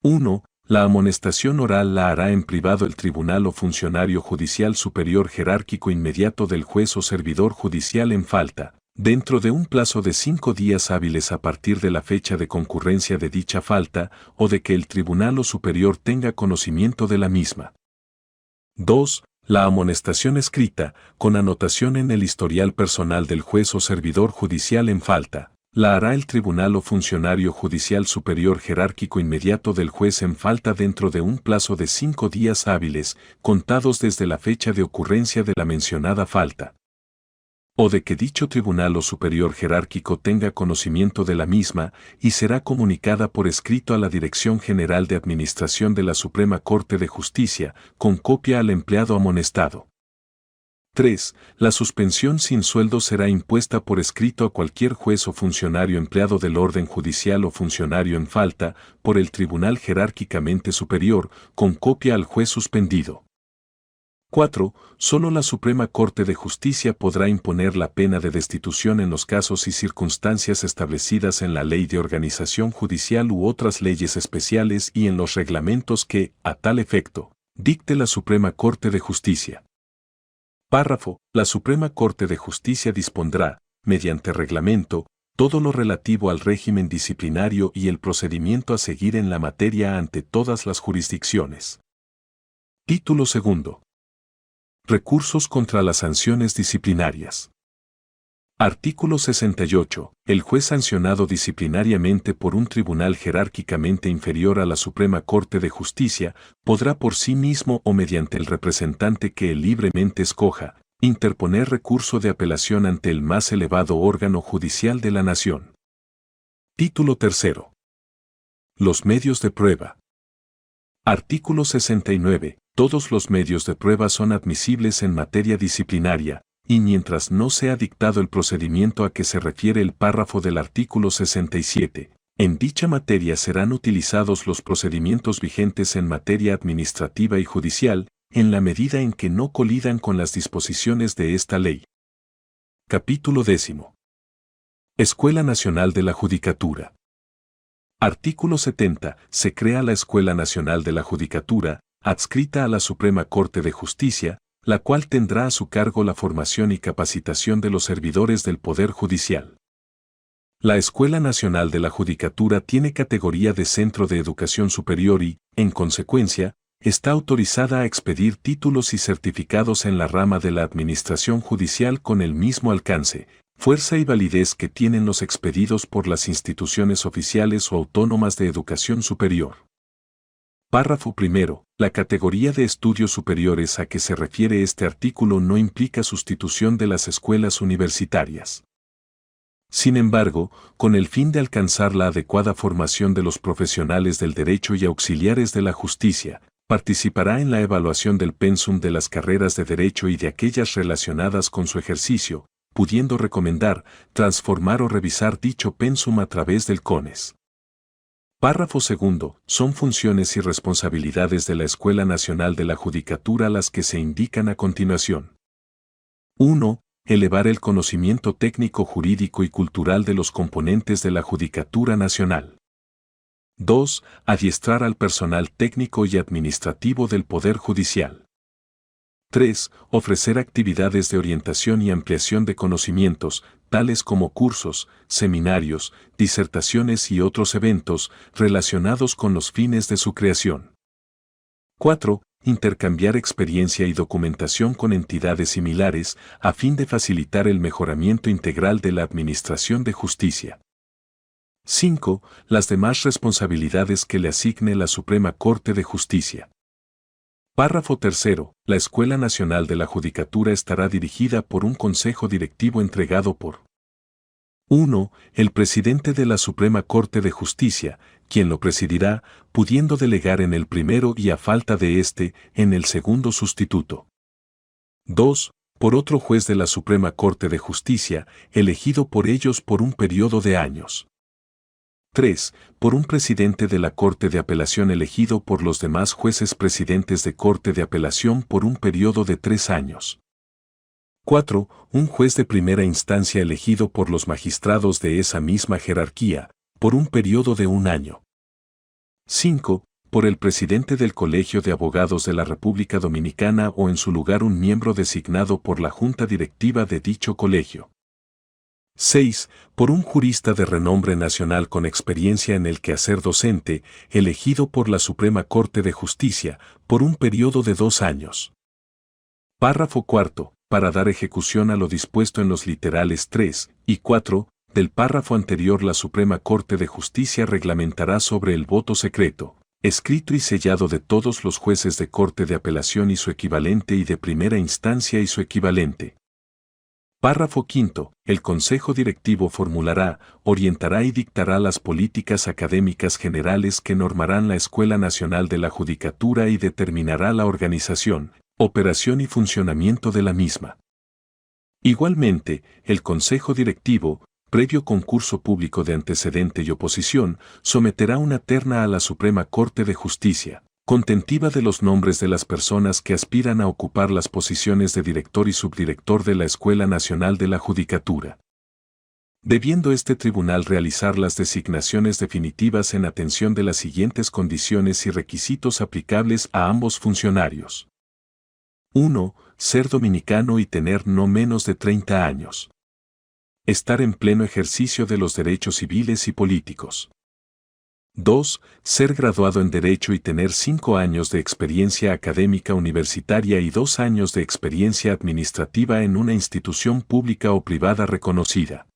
1. La amonestación oral la hará en privado el tribunal o funcionario judicial superior jerárquico inmediato del juez o servidor judicial en falta, dentro de un plazo de 5 días hábiles a partir de la fecha de concurrencia de dicha falta o de que el tribunal o superior tenga conocimiento de la misma. 2. La amonestación escrita, con anotación en el historial personal del juez o servidor judicial en falta, la hará el tribunal o funcionario judicial superior jerárquico inmediato del juez en falta dentro de un plazo de 5 días hábiles, contados desde la fecha de ocurrencia de la mencionada falta, o de que dicho tribunal o superior jerárquico tenga conocimiento de la misma, y será comunicada por escrito a la Dirección General de Administración de la Suprema Corte de Justicia, con copia al empleado amonestado. 3. La suspensión sin sueldo será impuesta por escrito a cualquier juez o funcionario empleado del orden judicial o funcionario en falta, por el tribunal jerárquicamente superior, con copia al juez suspendido. 4. Solo la Suprema Corte de Justicia podrá imponer la pena de destitución en los casos y circunstancias establecidas en la Ley de Organización Judicial u otras leyes especiales y en los reglamentos que, a tal efecto, dicte la Suprema Corte de Justicia. Párrafo. La Suprema Corte de Justicia dispondrá, mediante reglamento, todo lo relativo al régimen disciplinario y el procedimiento a seguir en la materia ante todas las jurisdicciones. Título segundo. Recursos contra las sanciones disciplinarias. Artículo 68. El juez sancionado disciplinariamente por un tribunal jerárquicamente inferior a la Suprema Corte de Justicia podrá por sí mismo o mediante el representante que él libremente escoja, interponer recurso de apelación ante el más elevado órgano judicial de la nación. Título tercero. Los medios de prueba. Artículo 69. Todos los medios de prueba son admisibles en materia disciplinaria, y mientras no sea dictado el procedimiento a que se refiere el párrafo del artículo 67, en dicha materia serán utilizados los procedimientos vigentes en materia administrativa y judicial, en la medida en que no colidan con las disposiciones de esta ley. Capítulo 10. Escuela Nacional de la Judicatura. Artículo 70. Se crea la Escuela Nacional de la Judicatura, adscrita a la Suprema Corte de Justicia, la cual tendrá a su cargo la formación y capacitación de los servidores del Poder Judicial. La Escuela Nacional de la Judicatura tiene categoría de centro de educación superior y, en consecuencia, está autorizada a expedir títulos y certificados en la rama de la Administración Judicial con el mismo alcance, fuerza y validez que tienen los expedidos por las instituciones oficiales o autónomas de educación superior. Párrafo primero. La categoría de estudios superiores a que se refiere este artículo no implica sustitución de las escuelas universitarias. Sin embargo, con el fin de alcanzar la adecuada formación de los profesionales del derecho y auxiliares de la justicia, participará en la evaluación del pensum de las carreras de derecho y de aquellas relacionadas con su ejercicio, pudiendo recomendar, transformar o revisar dicho pensum a través del CONES. Párrafo segundo. Son funciones y responsabilidades de la Escuela Nacional de la Judicatura las que se indican a continuación. 1. Elevar el conocimiento técnico, jurídico y cultural de los componentes de la Judicatura Nacional. 2. Adiestrar al personal técnico y administrativo del Poder Judicial. 3. Ofrecer actividades de orientación y ampliación de conocimientos, tales como cursos, seminarios, disertaciones y otros eventos relacionados con los fines de su creación. 4. Intercambiar experiencia y documentación con entidades similares a fin de facilitar el mejoramiento integral de la Administración de Justicia. 5. Las demás responsabilidades que le asigne la Suprema Corte de Justicia. Párrafo tercero. La Escuela Nacional de la Judicatura estará dirigida por un consejo directivo entregado por 1. El presidente de la Suprema Corte de Justicia, quien lo presidirá, pudiendo delegar en el primero y a falta de éste, en el segundo sustituto. 2. Por otro juez de la Suprema Corte de Justicia, elegido por ellos por un periodo de años. 3. Por un presidente de la Corte de Apelación elegido por los demás jueces presidentes de Corte de Apelación por un periodo de 3 años. 4. Un juez de primera instancia elegido por los magistrados de esa misma jerarquía, por un periodo de 1 año. 5. Por el presidente del Colegio de Abogados de la República Dominicana o en su lugar un miembro designado por la Junta Directiva de dicho colegio. 6. Por un jurista de renombre nacional con experiencia en el quehacer docente, elegido por la Suprema Corte de Justicia, por un periodo de 2 años. Párrafo cuarto. Para dar ejecución a lo dispuesto en los literales 3 y 4 del párrafo anterior, la Suprema Corte de Justicia reglamentará sobre el voto secreto, escrito y sellado de todos los jueces de Corte de Apelación y su equivalente y de primera instancia y su equivalente. Párrafo quinto. El Consejo Directivo formulará, orientará y dictará las políticas académicas generales que normarán la Escuela Nacional de la Judicatura y determinará la organización, operación y funcionamiento de la misma. Igualmente, el Consejo Directivo, previo concurso público de antecedente y oposición, someterá una terna a la Suprema Corte de Justicia, contentiva de los nombres de las personas que aspiran a ocupar las posiciones de director y subdirector de la Escuela Nacional de la Judicatura. Debiendo este tribunal realizar las designaciones definitivas en atención de las siguientes condiciones y requisitos aplicables a ambos funcionarios. 1. Ser dominicano y tener no menos de 30 años. Estar en pleno ejercicio de los derechos civiles y políticos. 2. Ser graduado en Derecho y tener 5 años de experiencia académica universitaria y 2 años de experiencia administrativa en una institución pública o privada reconocida.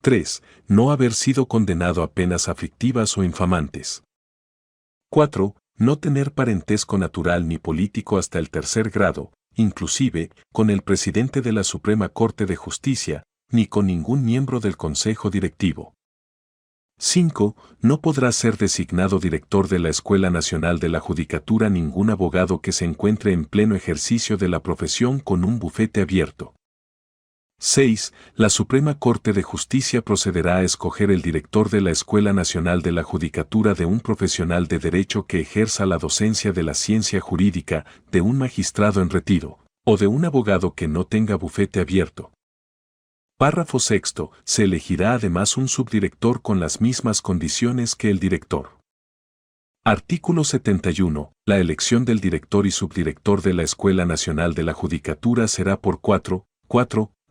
3. No haber sido condenado a penas aflictivas o infamantes. 4. No tener parentesco natural ni político hasta el tercer grado, inclusive con el presidente de la Suprema Corte de Justicia, ni con ningún miembro del Consejo Directivo. 5. No podrá ser designado director de la Escuela Nacional de la Judicatura ningún abogado que se encuentre en pleno ejercicio de la profesión con un bufete abierto. 6. La Suprema Corte de Justicia procederá a escoger el director de la Escuela Nacional de la Judicatura de un profesional de derecho que ejerza la docencia de la ciencia jurídica, de un magistrado en retiro, o de un abogado que no tenga bufete abierto. Párrafo sexto. Se elegirá además un subdirector con las mismas condiciones que el director. Artículo 71. La elección del director y subdirector de la Escuela Nacional de la Judicatura será por 4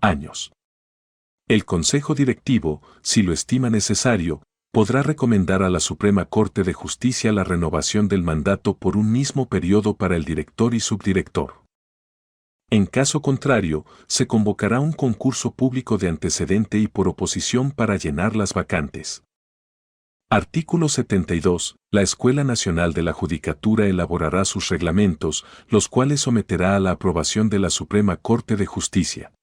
años. El Consejo Directivo, si lo estima necesario, podrá recomendar a la Suprema Corte de Justicia la renovación del mandato por un mismo periodo para el director y subdirector. En caso contrario, se convocará un concurso público de antecedente y por oposición para llenar las vacantes. Artículo 72. La Escuela Nacional de la Judicatura elaborará sus reglamentos, los cuales someterá a la aprobación de la Suprema Corte de Justicia.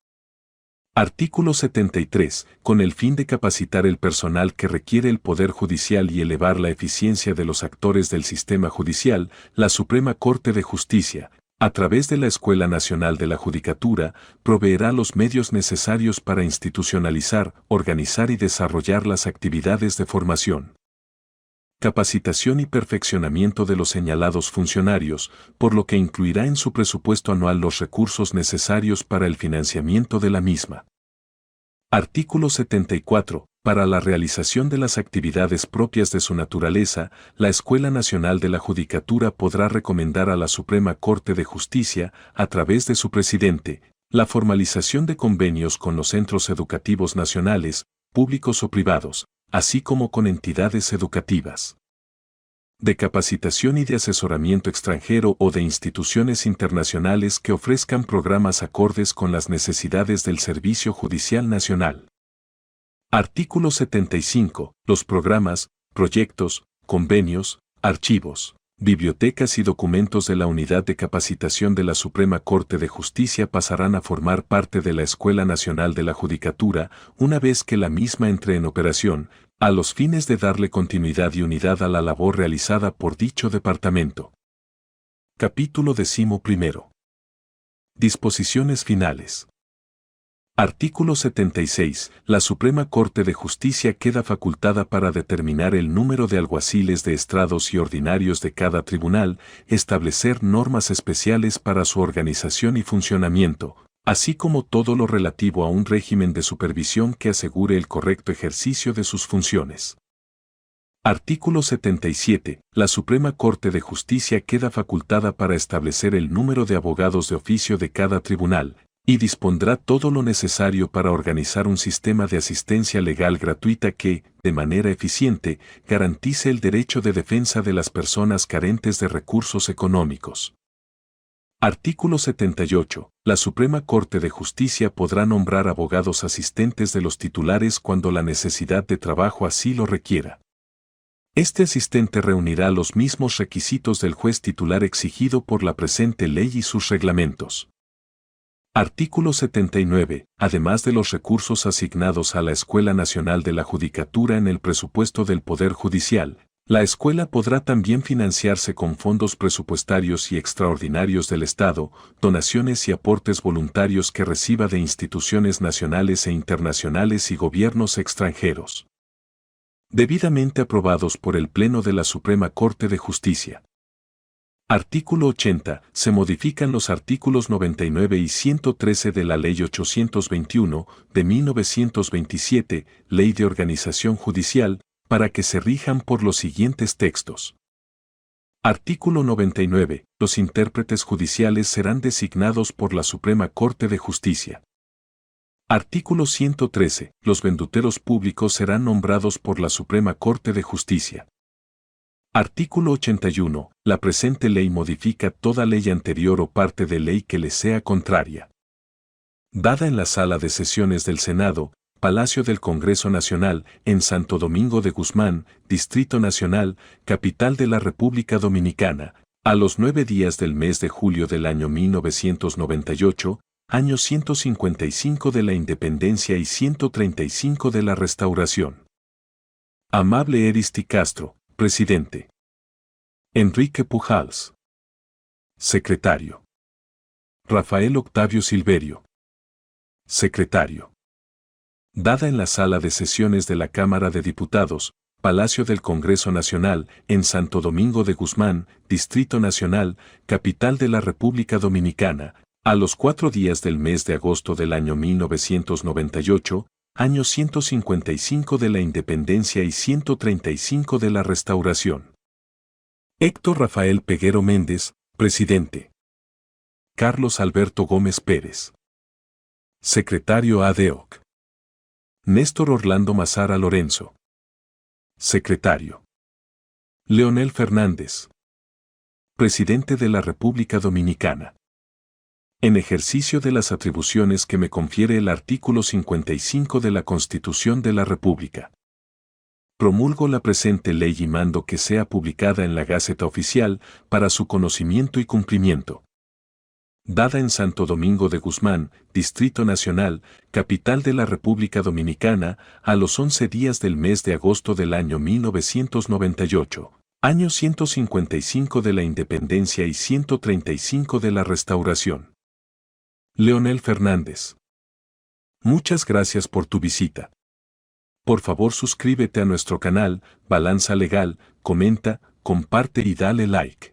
Artículo 73. Con el fin de capacitar el personal que requiere el Poder Judicial y elevar la eficiencia de los actores del sistema judicial, la Suprema Corte de Justicia, a través de la Escuela Nacional de la Judicatura, proveerá los medios necesarios para institucionalizar, organizar y desarrollar las actividades de formación, capacitación y perfeccionamiento de los señalados funcionarios, por lo que incluirá en su presupuesto anual los recursos necesarios para el financiamiento de la misma. Artículo 74. Para la realización de las actividades propias de su naturaleza, la Escuela Nacional de la Judicatura podrá recomendar a la Suprema Corte de Justicia, a través de su presidente, la formalización de convenios con los centros educativos nacionales, públicos o privados, así como con entidades educativas de capacitación y de asesoramiento extranjero o de instituciones internacionales que ofrezcan programas acordes con las necesidades del Servicio Judicial Nacional. Artículo 75. Los programas, proyectos, convenios, archivos, bibliotecas y documentos de la Unidad de Capacitación de la Suprema Corte de Justicia pasarán a formar parte de la Escuela Nacional de la Judicatura una vez que la misma entre en operación, a los fines de darle continuidad y unidad a la labor realizada por dicho departamento. Capítulo 11. Disposiciones finales. Artículo 76. La Suprema Corte de Justicia queda facultada para determinar el número de alguaciles de estrados y ordinarios de cada tribunal, establecer normas especiales para su organización y funcionamiento, así como todo lo relativo a un régimen de supervisión que asegure el correcto ejercicio de sus funciones. Artículo 77. La Suprema Corte de Justicia queda facultada para establecer el número de abogados de oficio de cada tribunal, y dispondrá todo lo necesario para organizar un sistema de asistencia legal gratuita que, de manera eficiente, garantice el derecho de defensa de las personas carentes de recursos económicos. Artículo 78. La Suprema Corte de Justicia podrá nombrar abogados asistentes de los titulares cuando la necesidad de trabajo así lo requiera. Este asistente reunirá los mismos requisitos del juez titular exigido por la presente ley y sus reglamentos. Artículo 79. Además de los recursos asignados a la Escuela Nacional de la Judicatura en el presupuesto del Poder Judicial, la escuela podrá también financiarse con fondos presupuestarios y extraordinarios del Estado, donaciones y aportes voluntarios que reciba de instituciones nacionales e internacionales y gobiernos extranjeros, debidamente aprobados por el Pleno de la Suprema Corte de Justicia. Artículo 80. Se modifican los artículos 99 y 113 de la Ley 821 de 1927, Ley de Organización Judicial, para que se rijan por los siguientes textos. Artículo 99. Los intérpretes judiciales serán designados por la Suprema Corte de Justicia. Artículo 113. Los venduteros públicos serán nombrados por la Suprema Corte de Justicia. Artículo 81. La presente ley modifica toda ley anterior o parte de ley que le sea contraria. Dada en la Sala de Sesiones del Senado, Palacio del Congreso Nacional, en Santo Domingo de Guzmán, Distrito Nacional, capital de la República Dominicana, a los 9 días del mes de julio del año 1998, año 155 de la Independencia y 135 de la Restauración. Amable Eristi Castro, Presidente. Enrique Pujals. Secretario. Rafael Octavio Silverio. Secretario. Dada en la Sala de Sesiones de la Cámara de Diputados, Palacio del Congreso Nacional, en Santo Domingo de Guzmán, Distrito Nacional, capital de la República Dominicana, a los 4 días del mes de agosto del año 1998, año 155 de la Independencia y 135 de la Restauración. Héctor Rafael Peguero Méndez, Presidente. Carlos Alberto Gómez Pérez. Secretario ADEOC. Néstor Orlando Mazara Lorenzo. Secretario. Leonel Fernández. Presidente de la República Dominicana. En ejercicio de las atribuciones que me confiere el artículo 55 de la Constitución de la República, promulgo la presente ley y mando que sea publicada en la Gaceta Oficial para su conocimiento y cumplimiento. Dada en Santo Domingo de Guzmán, Distrito Nacional, capital de la República Dominicana, a los 11 días del mes de agosto del año 1998, año 155 de la Independencia y 135 de la Restauración. Leonel Fernández. Muchas gracias por tu visita. Por favor suscríbete a nuestro canal, Balanza Legal, comenta, comparte y dale like.